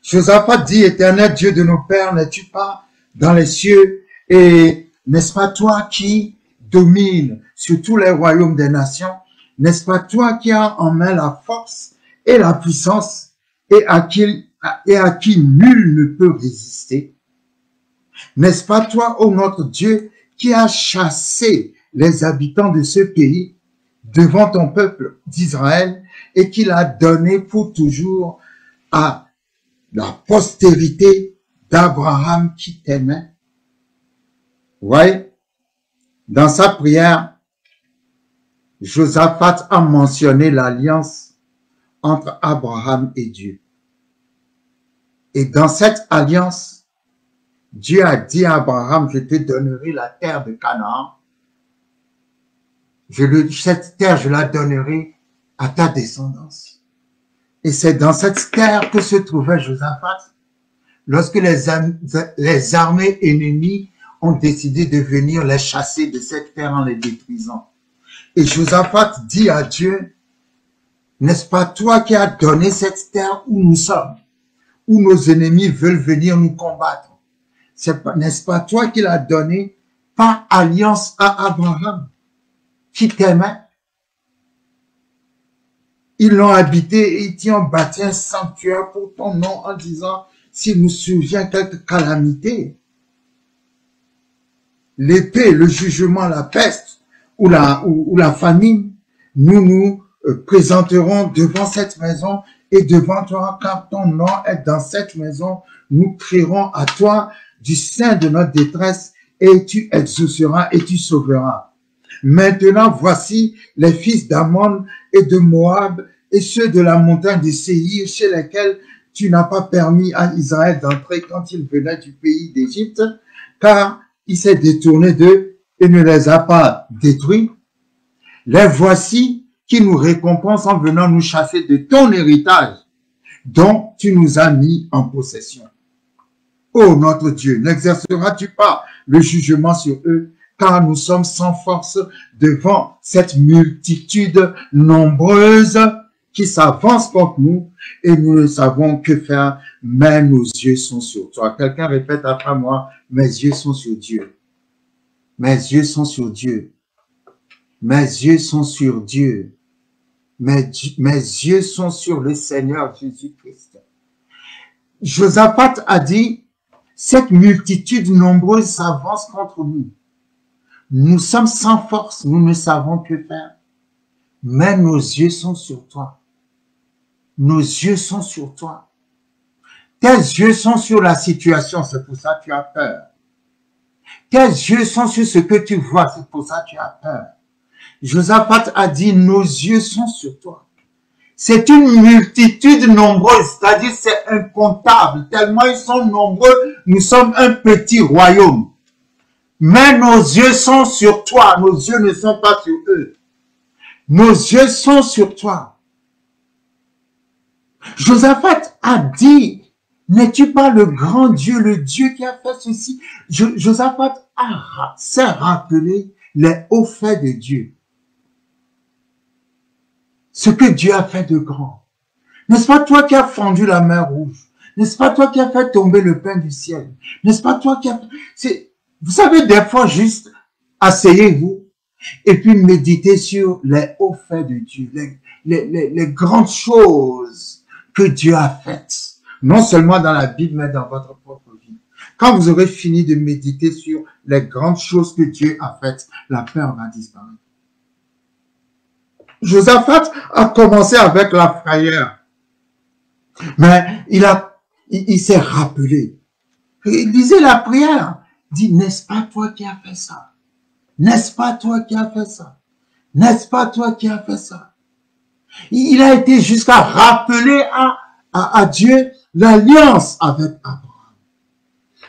Speaker 1: Josaphat dit, Éternel Dieu de nos pères, n'es-tu pas dans les cieux et n'est-ce pas toi qui domines sur tous les royaumes des nations? N'est-ce pas toi qui as en main la force et la puissance et à qui nul ne peut résister? N'est-ce pas toi, ô notre Dieu, qui as chassé les habitants de ce pays devant ton peuple d'Israël et qui l'a donné pour toujours à la postérité d'Abraham qui t'aimait? Vous voyez, dans sa prière, Josaphat a mentionné l'alliance entre Abraham et Dieu. Et dans cette alliance, Dieu a dit à Abraham, je te donnerai la terre de Canaan. Cette terre, je la donnerai à ta descendance. Et c'est dans cette terre que se trouvait Josaphat lorsque les armées ennemies ont décidé de venir les chasser de cette terre en les détruisant. Et Josaphat dit à Dieu, n'est-ce pas toi qui as donné cette terre où nous sommes, où nos ennemis veulent venir nous combattre? n'est-ce pas toi qui l'as donné par alliance à Abraham, qui t'aimait? Ils l'ont habité et ils t'y ont bâti un sanctuaire pour ton nom en disant, s'il nous souvient quelque calamité, l'épée, le jugement, la peste ou la famine, nous nous présenterons devant cette maison et devant toi, car ton nom est dans cette maison. Nous crierons à toi du sein de notre détresse et tu exauceras et tu sauveras. Maintenant, voici les fils d'Ammon et de Moab et ceux de la montagne de Séhir chez lesquels tu n'as pas permis à Israël d'entrer quand il venait du pays d'Égypte, car il s'est détourné d'eux et ne les a pas détruits. Les voici qui nous récompensent en venant nous chasser de ton héritage, dont tu nous as mis en possession. Ô notre Dieu, n'exerceras-tu pas le jugement sur eux, car nous sommes sans force devant cette multitude nombreuse qui s'avance contre nous et nous ne savons que faire, mais nos yeux sont sur toi. Quelqu'un répète après moi, mes yeux sont sur Dieu. Mes yeux sont sur Dieu. Mes yeux sont sur Dieu. Mes yeux sont sur le Seigneur Jésus-Christ. Josaphat a dit, cette multitude nombreuse s'avance contre nous. Nous sommes sans force, nous ne savons que faire. Mais nos yeux sont sur toi. Nos yeux sont sur toi. Tes yeux sont sur la situation, c'est pour ça que tu as peur. Tes yeux sont sur ce que tu vois, c'est pour ça que tu as peur. Josaphat a dit, nos yeux sont sur toi. C'est une multitude nombreuse, c'est-à-dire c'est incontable. Tellement ils sont nombreux, nous sommes un petit royaume. Mais nos yeux sont sur toi, nos yeux ne sont pas sur eux. Nos yeux sont sur toi. Josaphat a dit, n'es-tu pas le grand Dieu, le Dieu qui a fait ceci? Josaphat s'est rappelé les hauts faits de Dieu. Ce que Dieu a fait de grand. N'est-ce pas toi qui as fendu la mer rouge? N'est-ce pas toi qui as fait tomber le pain du ciel? N'est-ce pas toi qui as... Vous savez, des fois, juste, asseyez-vous et puis méditez sur les hauts faits de Dieu, les grandes choses que Dieu a faites. Non seulement dans la Bible, mais dans votre propre vie. Quand vous aurez fini de méditer sur les grandes choses que Dieu a faites, la peur va disparaître. Josaphat a commencé avec la frayeur. Mais il s'est rappelé. Il disait la prière. Il dit, n'est-ce pas toi qui as fait ça? N'est-ce pas toi qui as fait ça? N'est-ce pas toi qui as fait ça? Il a été jusqu'à rappeler à Dieu l'alliance avec Abraham.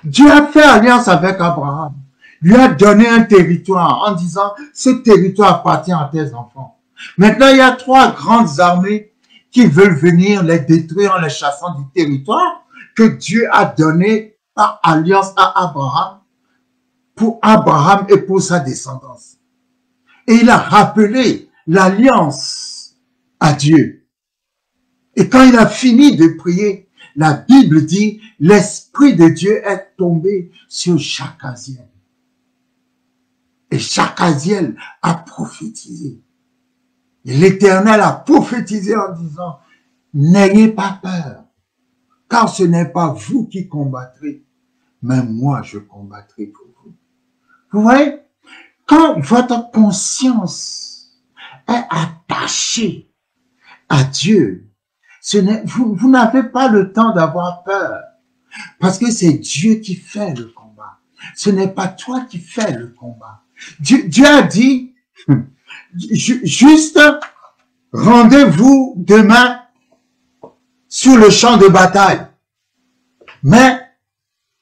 Speaker 1: Dieu a fait alliance avec Abraham. Lui a donné un territoire en disant, ce territoire appartient à tes enfants. Maintenant, il y a 3 grandes armées qui veulent venir les détruire en les chassant du territoire que Dieu a donné par alliance à Abraham, pour Abraham et pour sa descendance. Et il a rappelé l'alliance à Dieu. Et quand il a fini de prier, la Bible dit, l'Esprit de Dieu est tombé sur Chacaziel. Et Chacaziel a prophétisé. Et l'Éternel a prophétisé en disant, n'ayez pas peur, car ce n'est pas vous qui combattrez, mais moi je combattrai pour vous. Vous voyez, quand votre conscience est attachée à Dieu, vous n'avez pas le temps d'avoir peur, parce que c'est Dieu qui fait le combat. Ce n'est pas toi qui fais le combat. Dieu a dit, juste rendez-vous demain sur le champ de bataille. Mais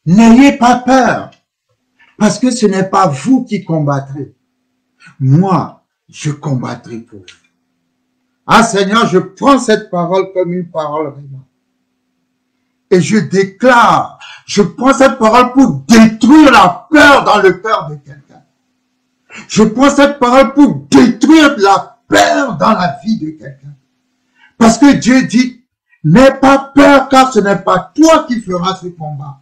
Speaker 1: n'ayez pas peur, parce que ce n'est pas vous qui combattrez. Moi, je combattrai pour vous. Ah Seigneur, je prends cette parole comme une parole vraiment. Et je déclare, je prends cette parole pour détruire la peur dans le cœur de quelqu'un. Je prends cette parole pour détruire la peur dans la vie de quelqu'un. Parce que Dieu dit, n'aie pas peur car ce n'est pas toi qui feras ce combat.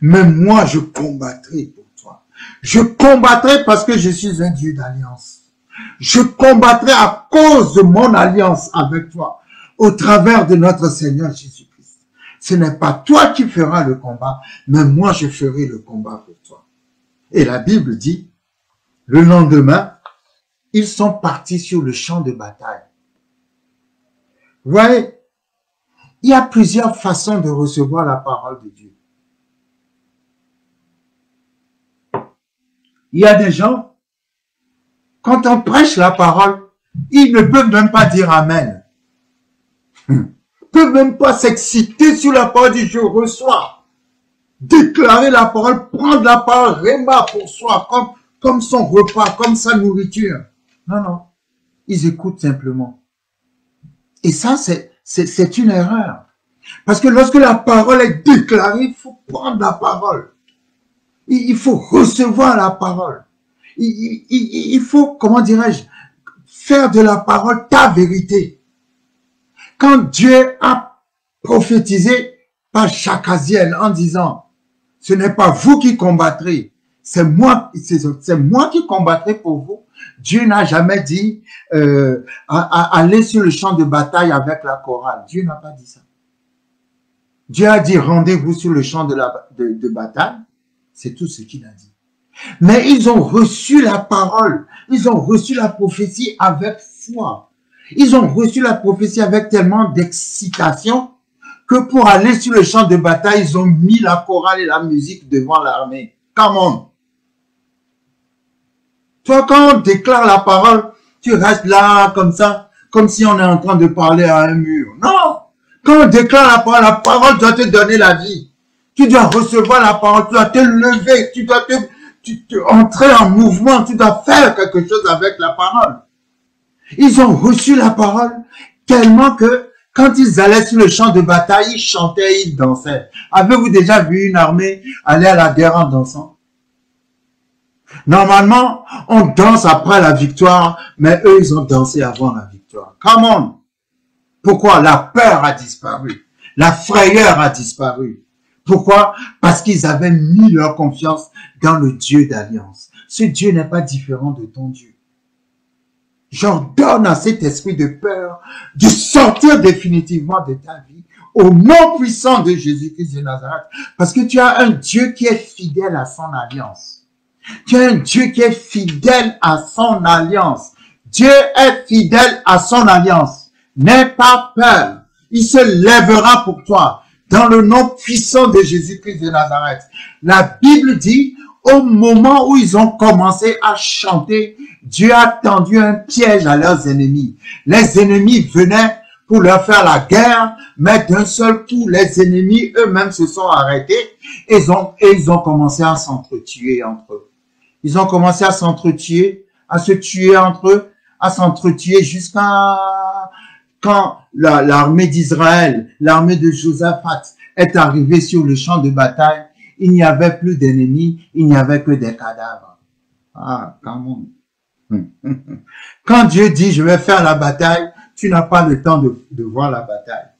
Speaker 1: mais moi je combattrai pour toi. Je combattrai parce que je suis un Dieu d'alliance. Je combattrai à cause de mon alliance avec toi, au travers de notre Seigneur Jésus-Christ. Ce n'est pas toi qui feras le combat, mais moi je ferai le combat pour toi. Et la Bible dit, le lendemain, ils sont partis sur le champ de bataille. Vous voyez, il y a plusieurs façons de recevoir la parole de Dieu. Il y a des gens, quand on prêche la parole, ils ne peuvent même pas dire Amen. Ils ne peuvent même pas s'exciter sur la parole du je reçois. Déclarer la parole, prendre la parole, réma pour soi, comme son repas, comme sa nourriture. Non, non. Ils écoutent simplement. Et ça, c'est une erreur. Parce que lorsque la parole est déclarée, il faut prendre la parole. Il faut recevoir la parole. Il faut, comment dirais-je, faire de la parole ta vérité. Quand Dieu a prophétisé par Chacaziel en disant, ce n'est pas vous qui combattrez, c'est moi qui combattrai pour vous. Dieu n'a jamais dit aller sur le champ de bataille avec la chorale. Dieu n'a pas dit ça. Dieu a dit rendez-vous sur le champ de bataille. C'est tout ce qu'il a dit. Mais ils ont reçu la parole, ils ont reçu la prophétie avec foi. Ils ont reçu la prophétie avec tellement d'excitation que pour aller sur le champ de bataille, ils ont mis la chorale et la musique devant l'armée. Come on! Toi, quand on déclare la parole, tu restes là comme ça, comme si on est en train de parler à un mur. Non! Quand on déclare la parole doit te donner la vie. Tu dois recevoir la parole, tu dois te lever, tu dois entrer en mouvement, tu dois faire quelque chose avec la parole. Ils ont reçu la parole tellement que quand ils allaient sur le champ de bataille, ils chantaient, ils dansaient. Avez-vous déjà vu une armée aller à la guerre en dansant? Normalement, on danse après la victoire, mais eux, ils ont dansé avant la victoire. Come on! Pourquoi? La peur a disparu. La frayeur a disparu. Pourquoi? Parce qu'ils avaient mis leur confiance dans le Dieu d'alliance. Ce Dieu n'est pas différent de ton Dieu. J'ordonne à cet esprit de peur de sortir définitivement de ta vie au nom puissant de Jésus-Christ de Nazareth. Parce que tu as un Dieu qui est fidèle à son alliance. Tu as un Dieu qui est fidèle à son alliance. Dieu est fidèle à son alliance. N'aie pas peur. Il se lèvera pour toi. Dans le nom puissant de Jésus-Christ de Nazareth. La Bible dit, au moment où ils ont commencé à chanter, Dieu a tendu un piège à leurs ennemis. Les ennemis venaient pour leur faire la guerre, mais d'un seul coup, les ennemis eux-mêmes se sont arrêtés et ils ont commencé à s'entretuer entre eux. Ils ont commencé à s'entretuer, à se tuer entre eux, à s'entretuer jusqu'à quand l'armée d'Israël, l'armée de Josaphat est arrivée sur le champ de bataille, il n'y avait plus d'ennemis, il n'y avait que des cadavres. Ah, come on. Quand Dieu dit, je vais faire la bataille, tu n'as pas le temps de voir la bataille.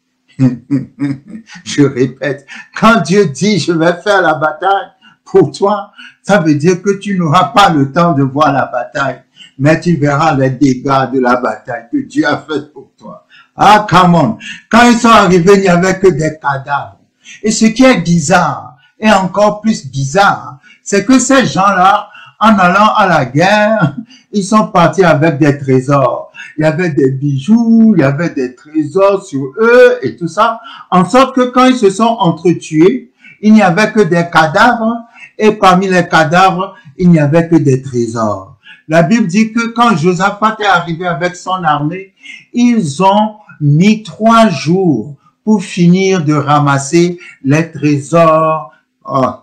Speaker 1: Je répète, quand Dieu dit, je vais faire la bataille, pour toi, ça veut dire que tu n'auras pas le temps de voir la bataille, mais tu verras les dégâts de la bataille que Dieu a fait pour toi. Ah, come on. Quand ils sont arrivés, il n'y avait que des cadavres. Et ce qui est bizarre, et encore plus bizarre, c'est que ces gens-là, en allant à la guerre, ils sont partis avec des trésors. Il y avait des bijoux, il y avait des trésors sur eux et tout ça. En sorte que quand ils se sont entretués, il n'y avait que des cadavres et parmi les cadavres, il n'y avait que des trésors. La Bible dit que quand Josaphat est arrivé avec son armée, ils ont mis 3 jours pour finir de ramasser les trésors. Oh,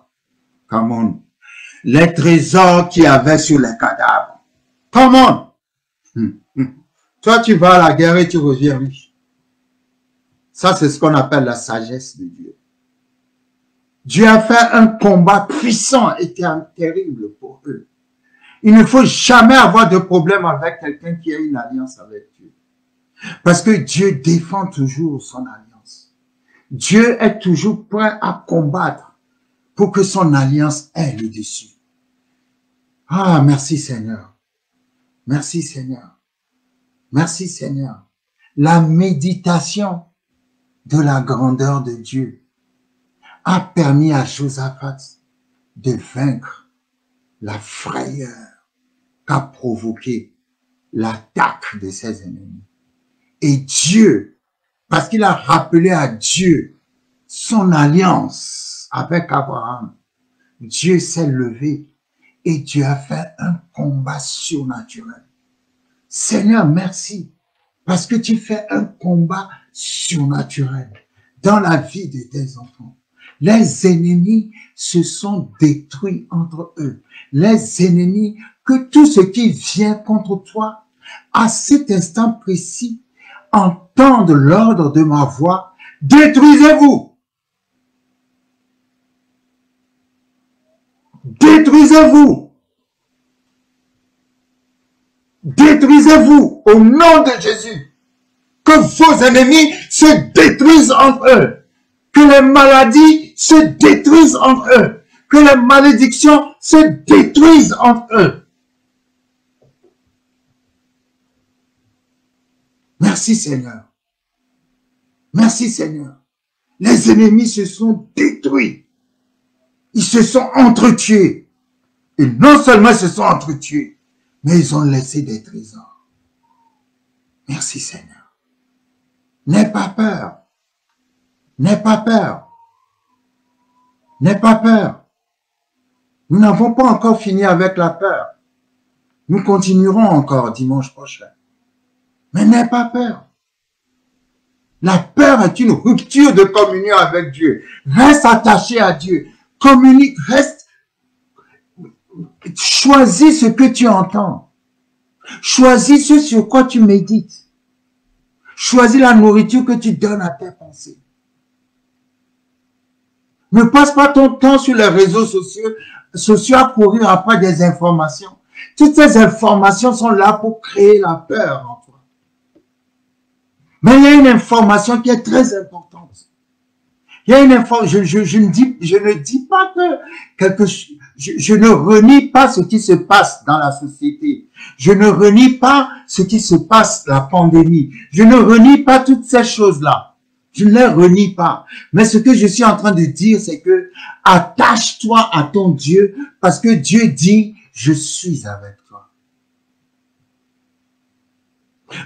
Speaker 1: come on. Les trésors qu'il y avait sur les cadavres. Come on. Toi, tu vas à la guerre et tu reviens riche. Ça, c'est ce qu'on appelle la sagesse de Dieu. Dieu a fait un combat puissant et terrible pour eux. Il ne faut jamais avoir de problème avec quelqu'un qui a une alliance avec Dieu. Parce que Dieu défend toujours son alliance. Dieu est toujours prêt à combattre pour que son alliance ait le dessus. Ah, merci Seigneur. Merci Seigneur. Merci Seigneur. La méditation de la grandeur de Dieu a permis à Josaphat de vaincre la frayeur qu'a provoqué l'attaque de ses ennemis. Et Dieu, parce qu'il a rappelé à Dieu son alliance avec Abraham, Dieu s'est levé et Dieu a fait un combat surnaturel. Seigneur, merci, parce que tu fais un combat surnaturel dans la vie de tes enfants. Les ennemis se sont détruits entre eux. Les ennemis, que tout ce qui vient contre toi, à cet instant précis, entendent l'ordre de ma voix. Détruisez-vous! Détruisez-vous! Détruisez-vous au nom de Jésus. Que vos ennemis se détruisent entre eux. Que les maladies se détruisent entre eux. Que les malédictions se détruisent entre eux. Merci Seigneur. Merci Seigneur. Les ennemis se sont détruits. Ils se sont entretués. Et non seulement ils se sont entretués, mais ils ont laissé des trésors. Merci Seigneur. N'aie pas peur. N'aie pas peur. N'aie pas peur. Nous n'avons pas encore fini avec la peur. Nous continuerons encore dimanche prochain. Mais n'aie pas peur. La peur est une rupture de communion avec Dieu. Reste attaché à Dieu. Communique, reste. Choisis ce que tu entends. Choisis ce sur quoi tu médites. Choisis la nourriture que tu donnes à tes pensées. Ne passe pas ton temps sur les réseaux sociaux à courir après des informations. Toutes ces informations sont là pour créer la peur en toi. Mais il y a une information qui est très importante. Il y a une information, je ne dis pas que je ne renie pas ce qui se passe dans la société. Je ne renie pas ce qui se passe, la pandémie. Je ne renie pas toutes ces choses-là. Je ne les renie pas. Mais ce que je suis en train de dire, c'est que attache-toi à ton Dieu parce que Dieu dit, je suis avec toi.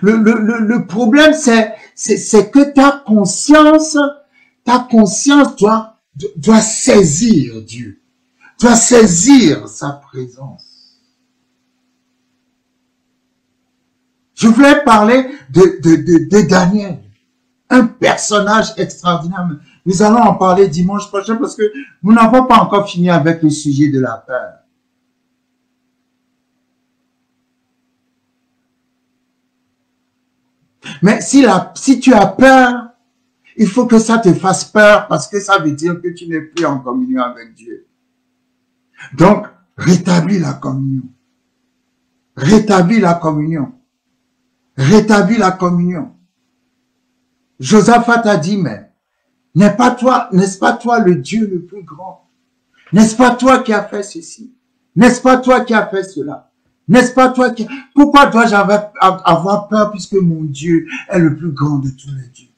Speaker 1: Le problème, c'est que ta conscience doit saisir Dieu, doit saisir sa présence. Je voulais parler de Daniel. Un personnage extraordinaire. Nous allons en parler dimanche prochain parce que nous n'avons pas encore fini avec le sujet de la peur. Mais si tu as peur, il faut que ça te fasse peur parce que ça veut dire que tu n'es plus en communion avec Dieu. Donc, rétablis la communion. Rétablis la communion. Rétablis la communion. Josaphat a dit, mais n'est-ce pas toi le Dieu le plus grand? N'est-ce pas toi qui as fait ceci? N'est-ce pas toi qui as fait cela? N'est-ce pas toi qui... Pourquoi dois-je avoir peur puisque mon Dieu est le plus grand de tous les dieux?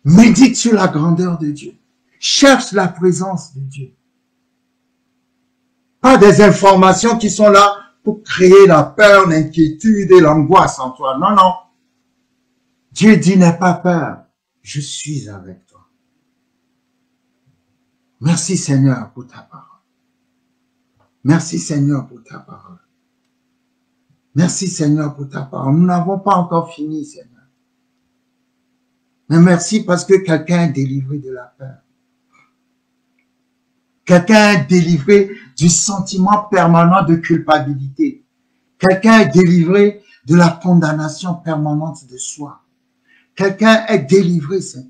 Speaker 1: Médite sur la grandeur de Dieu. Cherche la présence de Dieu. Pas des informations qui sont là pour créer la peur, l'inquiétude et l'angoisse en toi. Non, non. Dieu dit, n'aie pas peur. Je suis avec toi. Merci Seigneur pour ta parole. Merci Seigneur pour ta parole. Merci Seigneur pour ta parole. Nous n'avons pas encore fini, Seigneur. Mais merci parce que quelqu'un est délivré de la peur. Quelqu'un est délivré du sentiment permanent de culpabilité. Quelqu'un est délivré de la condamnation permanente de soi. Quelqu'un est délivré, Seigneur.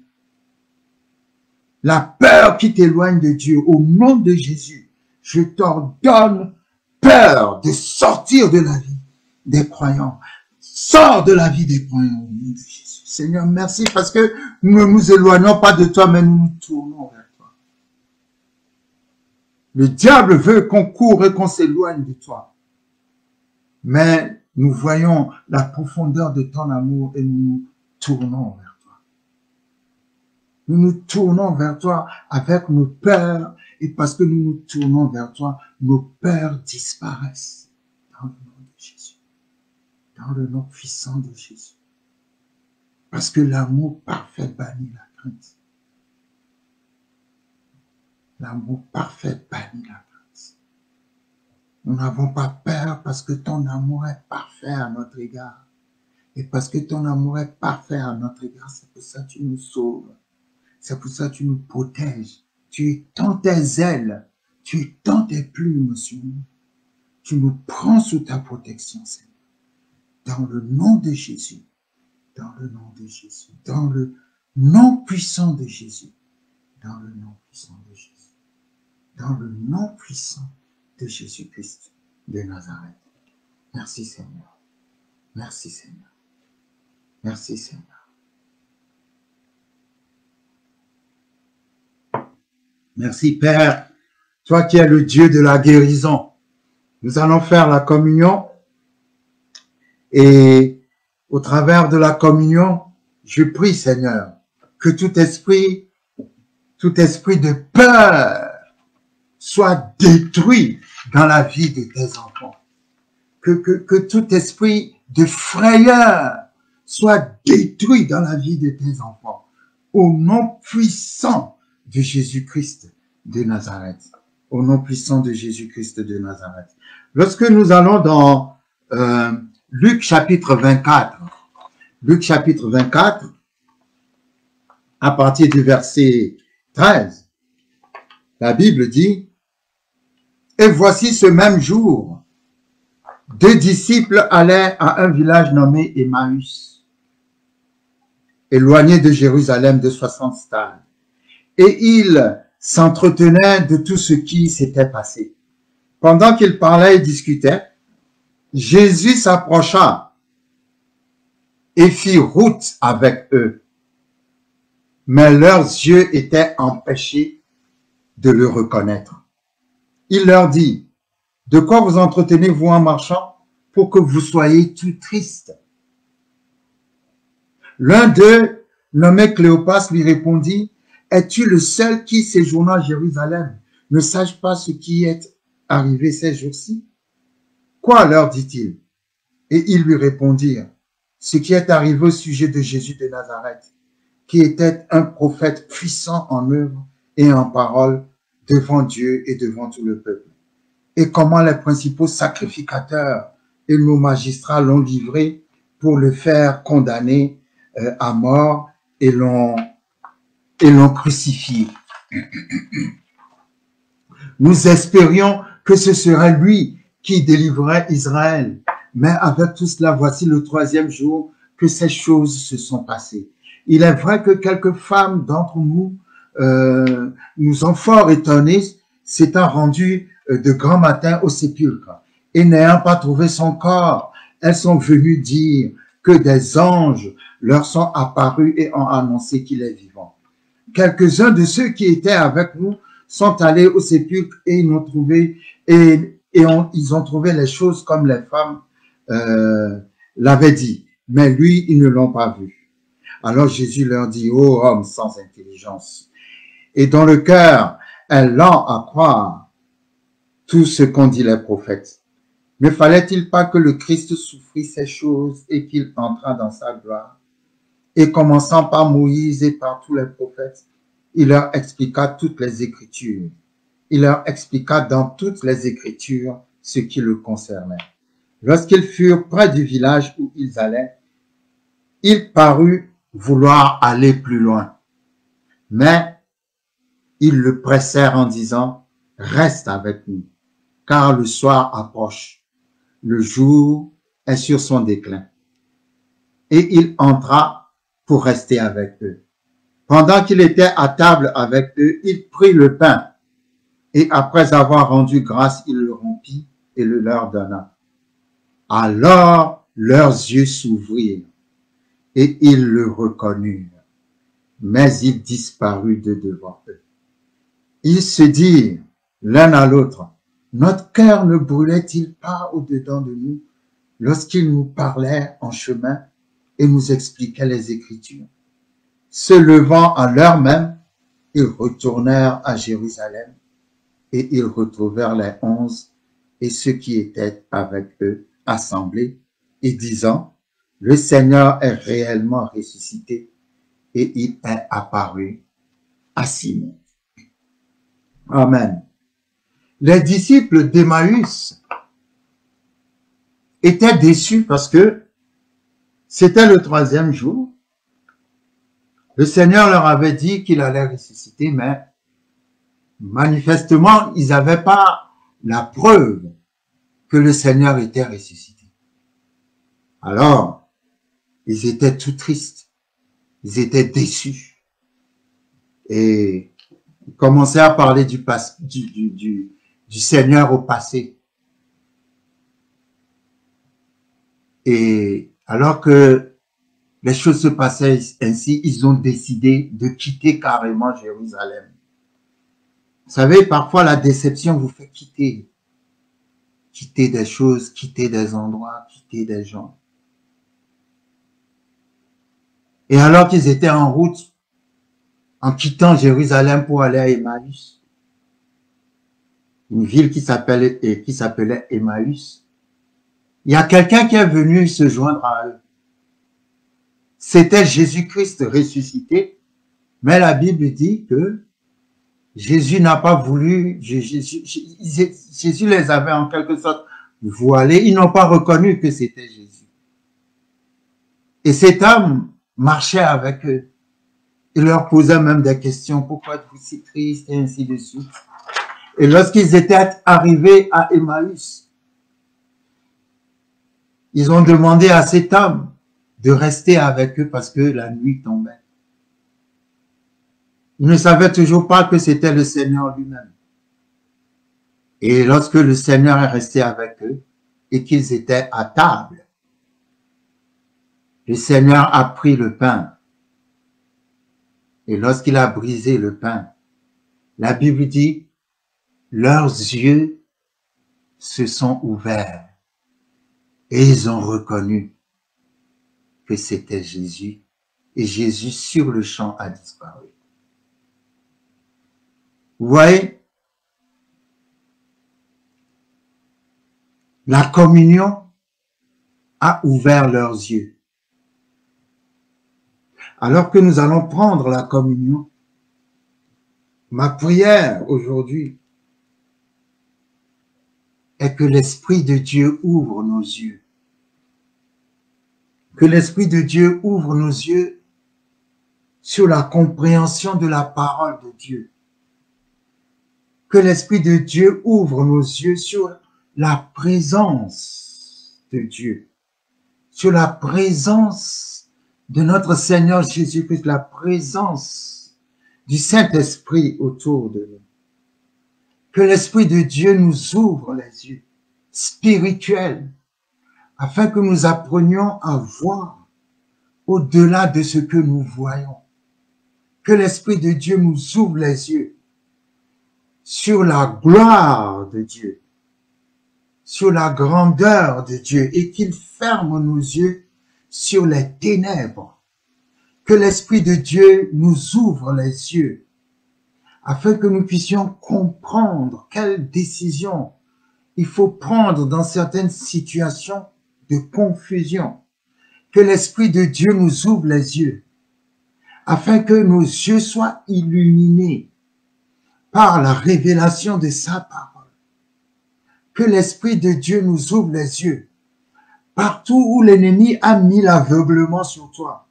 Speaker 1: La peur qui t'éloigne de Dieu, au nom de Jésus, je t'ordonne peur de sortir de la vie des croyants. Sors de la vie des croyants au nom de Jésus. Seigneur, merci parce que nous ne nous éloignons pas de toi, mais nous nous tournons vers toi. Le diable veut qu'on court et qu'on s'éloigne de toi. Mais nous voyons la profondeur de ton amour et nous nous tournons vers toi. Nous nous tournons vers toi avec nos peurs et parce que nous nous tournons vers toi, nos peurs disparaissent. Dans le nom de Jésus. Dans le nom puissant de Jésus. Parce que l'amour parfait bannit la crainte. L'amour parfait bannit la crainte. Nous n'avons pas peur parce que ton amour est parfait à notre égard. Et parce que ton amour est parfait à notre égard, c'est pour ça que tu nous sauves. C'est pour ça que tu nous protèges. Tu étends tes ailes. Tu étends tes plumes sur nous. Tu nous prends sous ta protection, Seigneur. Dans le nom de Jésus. Dans le nom de Jésus. Dans le nom puissant de Jésus. Dans le nom puissant de Jésus. Dans le nom puissant de Jésus-Christ de Nazareth. Merci, Seigneur. Merci, Seigneur. Merci, Seigneur. Merci, Père, toi qui es le Dieu de la guérison. Nous allons faire la communion et au travers de la communion, je prie, Seigneur, que tout esprit de peur soit détruit dans la vie de tes enfants. Que tout esprit de frayeur soit détruit dans la vie de tes enfants. Au nom puissant de Jésus-Christ de Nazareth. Au nom puissant de Jésus-Christ de Nazareth. Lorsque nous allons dans Luc chapitre 24, Luc chapitre 24, à partir du verset 13, la Bible dit, « Et voici ce même jour, 2 disciples allaient à un village nommé Emmaüs, éloigné de Jérusalem de 60 stades. Et ils s'entretenaient de tout ce qui s'était passé. Pendant qu'ils parlaient et discutaient, Jésus s'approcha et fit route avec eux. Mais leurs yeux étaient empêchés de le reconnaître. Il leur dit, « De quoi vous entretenez-vous en marchant pour que vous soyez tout tristes ?» L'un d'eux, nommé Cléopas, lui répondit, « Es-tu le seul qui, séjournant à Jérusalem, ne sache pas ce qui est arrivé ces jours-ci? » Quoi, leur dit-il? Et ils lui répondirent, « Ce qui est arrivé au sujet de Jésus de Nazareth, qui était un prophète puissant en œuvre et en parole devant Dieu et devant tout le peuple. Et comment les principaux sacrificateurs et nos magistrats l'ont livré pour le faire condamner à mort et l'ont crucifié. Nous espérions que ce serait lui qui délivrerait Israël. Mais avec tout cela, voici le 3e jour que ces choses se sont passées. Il est vrai que quelques femmes d'entre nous nous ont fort étonnés, s'étant rendues de grand matin au sépulcre. Et n'ayant pas trouvé son corps, elles sont venues dire que des anges leur sont apparus et ont annoncé qu'il est vivant. Quelques-uns de ceux qui étaient avec nous sont allés au sépulcre et ils ont trouvé ils ont trouvé les choses comme les femmes l'avaient dit. Mais lui, ils ne l'ont pas vu. Alors Jésus leur dit, « Ô homme sans intelligence, et dont le cœur est lent à croire tout ce qu'ont dit les prophètes. Ne fallait-il pas que le Christ souffrit ces choses et qu'il entrât dans sa gloire? Et commençant par Moïse et par tous les prophètes, il leur expliqua toutes les Écritures. Il leur expliqua dans toutes les Écritures ce qui le concernait. Lorsqu'ils furent près du village où ils allaient, il parut vouloir aller plus loin. Mais ils le pressèrent en disant, « Reste avec nous, car le soir approche. Le jour est sur son déclin. » Et il entra pour rester avec eux. Pendant qu'il était à table avec eux, il prit le pain, et après avoir rendu grâce, il le rompit et le leur donna. Alors leurs yeux s'ouvrirent, et ils le reconnurent, mais il disparut de devant eux. Ils se dirent l'un à l'autre, notre cœur ne brûlait-il pas au-dedans de nous lorsqu'il nous parlait en chemin et nous expliquait les Écritures? Se levant à l'heure même, ils retournèrent à Jérusalem et ils retrouvèrent les 11 et ceux qui étaient avec eux assemblés et disant, le Seigneur est réellement ressuscité et il est apparu à Simon. Amen. Les disciples d'Emmaüs étaient déçus parce que c'était le 3e jour. Le Seigneur leur avait dit qu'il allait ressusciter, mais manifestement, ils n'avaient pas la preuve que le Seigneur était ressuscité. Alors, ils étaient tout tristes, ils étaient déçus et ils commençaient à parler du Seigneur au passé. Et alors que les choses se passaient ainsi, ils ont décidé de quitter carrément Jérusalem. Vous savez, parfois la déception vous fait quitter des choses, quitter des endroits, quitter des gens. Et alors qu'ils étaient en route, en quittant Jérusalem pour aller à Emmaüs, une ville qui s'appelait Emmaüs, il y a quelqu'un qui est venu se joindre à eux. C'était Jésus-Christ ressuscité, mais la Bible dit que Jésus n'a pas voulu, Jésus les avait en quelque sorte voilés, ils n'ont pas reconnu que c'était Jésus. Et cet homme marchait avec eux. Il leur posait même des questions, pourquoi êtes-vous si tristes, et ainsi de suite. Et lorsqu'ils étaient arrivés à Emmaüs, ils ont demandé à cet homme de rester avec eux parce que la nuit tombait. Ils ne savaient toujours pas que c'était le Seigneur lui-même. Et lorsque le Seigneur est resté avec eux et qu'ils étaient à table, le Seigneur a pris le pain. Et lorsqu'il a brisé le pain, la Bible dit, leurs yeux se sont ouverts et ils ont reconnu que c'était Jésus. Et Jésus, sur le champ, a disparu. Vous voyez, la communion a ouvert leurs yeux. Alors que nous allons prendre la communion, ma prière aujourd'hui est que l'Esprit de Dieu ouvre nos yeux. Que l'Esprit de Dieu ouvre nos yeux sur la compréhension de la parole de Dieu. Que l'Esprit de Dieu ouvre nos yeux sur la présence de Dieu, sur la présence de notre Seigneur Jésus-Christ, la présence du Saint-Esprit autour de nous. Que l'Esprit de Dieu nous ouvre les yeux spirituels afin que nous apprenions à voir au-delà de ce que nous voyons. Que l'Esprit de Dieu nous ouvre les yeux sur la gloire de Dieu, sur la grandeur de Dieu et qu'il ferme nos yeux sur les ténèbres. Que l'Esprit de Dieu nous ouvre les yeux afin que nous puissions comprendre quelles décisions il faut prendre dans certaines situations de confusion. Que l'Esprit de Dieu nous ouvre les yeux afin que nos yeux soient illuminés par la révélation de sa parole. Que l'Esprit de Dieu nous ouvre les yeux partout où l'ennemi a mis l'aveuglement sur toi.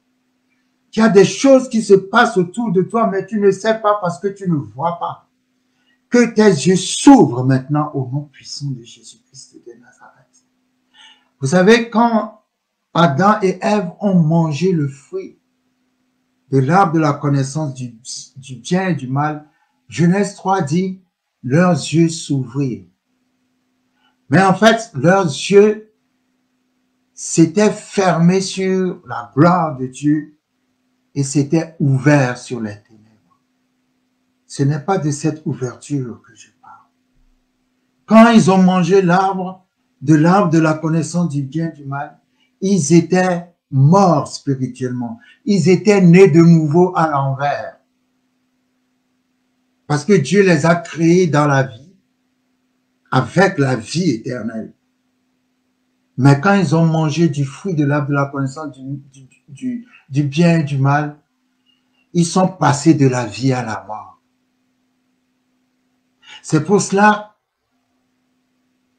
Speaker 1: Qu'il y a des choses qui se passent autour de toi, mais tu ne sais pas parce que tu ne vois pas. Que tes yeux s'ouvrent maintenant au nom puissant de Jésus-Christ de Nazareth. Vous savez, quand Adam et Ève ont mangé le fruit de l'arbre de la connaissance du bien et du mal, Genèse 3 dit, leurs yeux s'ouvrirent. Mais en fait, leurs yeux s'était fermé sur la gloire de Dieu et s'était ouvert sur les ténèbres. Ce n'est pas de cette ouverture que je parle. Quand ils ont mangé l'arbre de la connaissance du bien et du mal, ils étaient morts spirituellement. Ils étaient nés de nouveau à l'envers. Parce que Dieu les a créés dans la vie, avec la vie éternelle. Mais quand ils ont mangé du fruit de l'arbre de la connaissance du bien et du mal, ils sont passés de la vie à la mort. C'est pour cela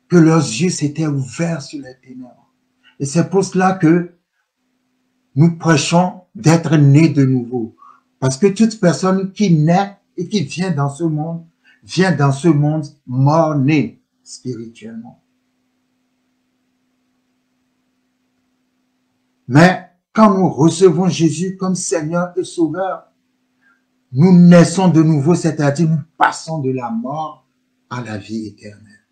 Speaker 1: que leurs yeux s'étaient ouverts sur les ténèbres. Et c'est pour cela que nous prêchons d'être nés de nouveau. Parce que toute personne qui naît et qui vient dans ce monde mort-né spirituellement. Mais quand nous recevons Jésus comme Seigneur et Sauveur, nous naissons de nouveau, c'est-à-dire nous passons de la mort à la vie éternelle.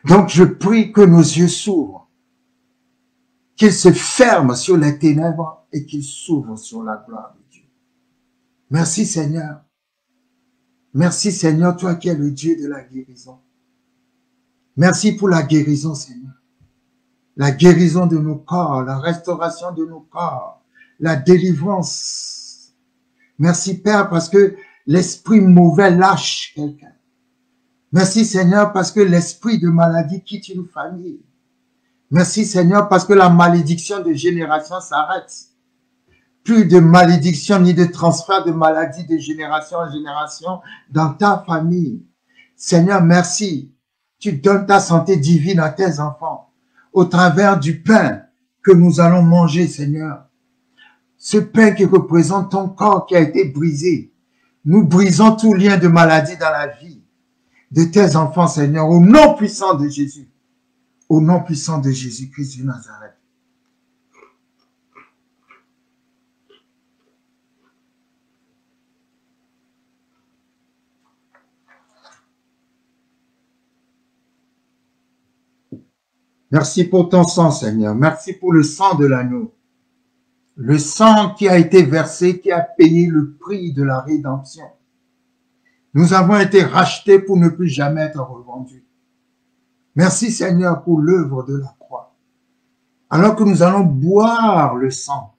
Speaker 1: Donc je prie que nos yeux s'ouvrent, qu'ils se ferment sur les ténèbres et qu'ils s'ouvrent sur la gloire de Dieu. Merci Seigneur. Merci Seigneur, toi qui es le Dieu de la guérison. Merci pour la guérison Seigneur. La guérison de nos corps, la restauration de nos corps, la délivrance. Merci Père parce que l'esprit mauvais lâche quelqu'un. Merci Seigneur parce que l'esprit de maladie quitte une famille. Merci Seigneur parce que la malédiction de génération s'arrête. Plus de malédiction ni de transfert de maladie de génération en génération dans ta famille. Seigneur, merci. Tu donnes ta santé divine à tes enfants au travers du pain que nous allons manger, Seigneur. Ce pain qui représente ton corps qui a été brisé. Nous brisons tout lien de maladie dans la vie de tes enfants, Seigneur, au nom puissant de Jésus. Au nom puissant de Jésus-Christ de Nazareth. Merci pour ton sang, Seigneur. Merci pour le sang de l'agneau. Le sang qui a été versé, qui a payé le prix de la rédemption. Nous avons été rachetés pour ne plus jamais être revendus. Merci, Seigneur, pour l'œuvre de la croix. Alors que nous allons boire le sang.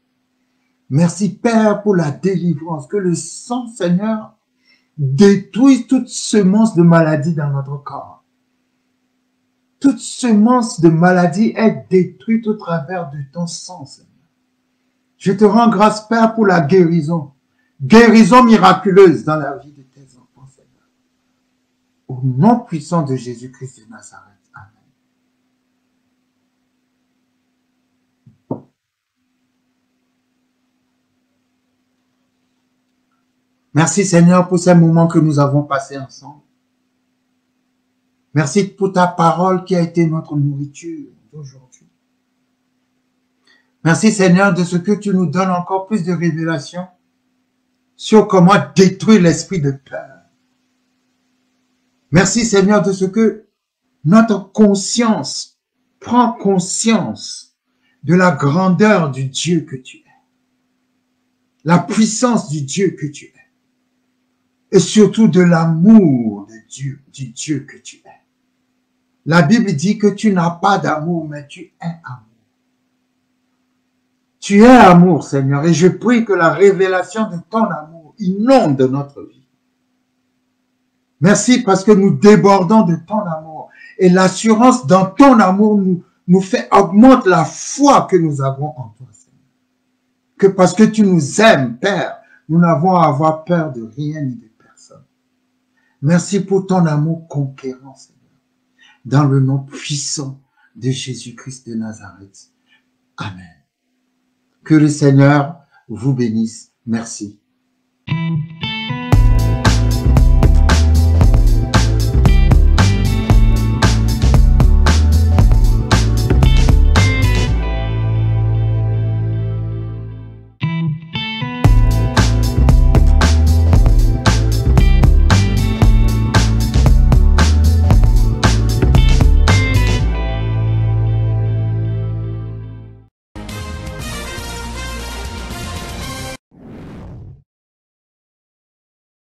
Speaker 1: Merci, Père, pour la délivrance. Que le sang, Seigneur, détruise toute semence de maladie dans notre corps. Toute semence de maladie est détruite au travers de ton sang, Seigneur. Je te rends grâce, Père, pour la guérison. Guérison miraculeuse dans la vie de tes enfants, Seigneur. Au nom puissant de Jésus-Christ de Nazareth. Amen. Merci, Seigneur, pour ces moments que nous avons passés ensemble. Merci pour ta parole qui a été notre nourriture d'aujourd'hui. Merci Seigneur de ce que tu nous donnes encore plus de révélations sur comment détruire l'esprit de peur. Merci Seigneur de ce que notre conscience prend conscience de la grandeur du Dieu que tu es, la puissance du Dieu que tu es, et surtout de l'amour de Dieu, du Dieu que tu es. La Bible dit que tu n'as pas d'amour, mais tu es amour. Tu es amour, Seigneur, et je prie que la révélation de ton amour inonde notre vie. Merci parce que nous débordons de ton amour. Et l'assurance dans ton amour nous fait augmenter la foi que nous avons en toi, Seigneur. Que parce que tu nous aimes, Père, nous n'avons à avoir peur de rien ni de personne. Merci pour ton amour conquérant, Seigneur. Dans le nom puissant de Jésus-Christ de Nazareth. Amen. Que le Seigneur vous bénisse. Merci.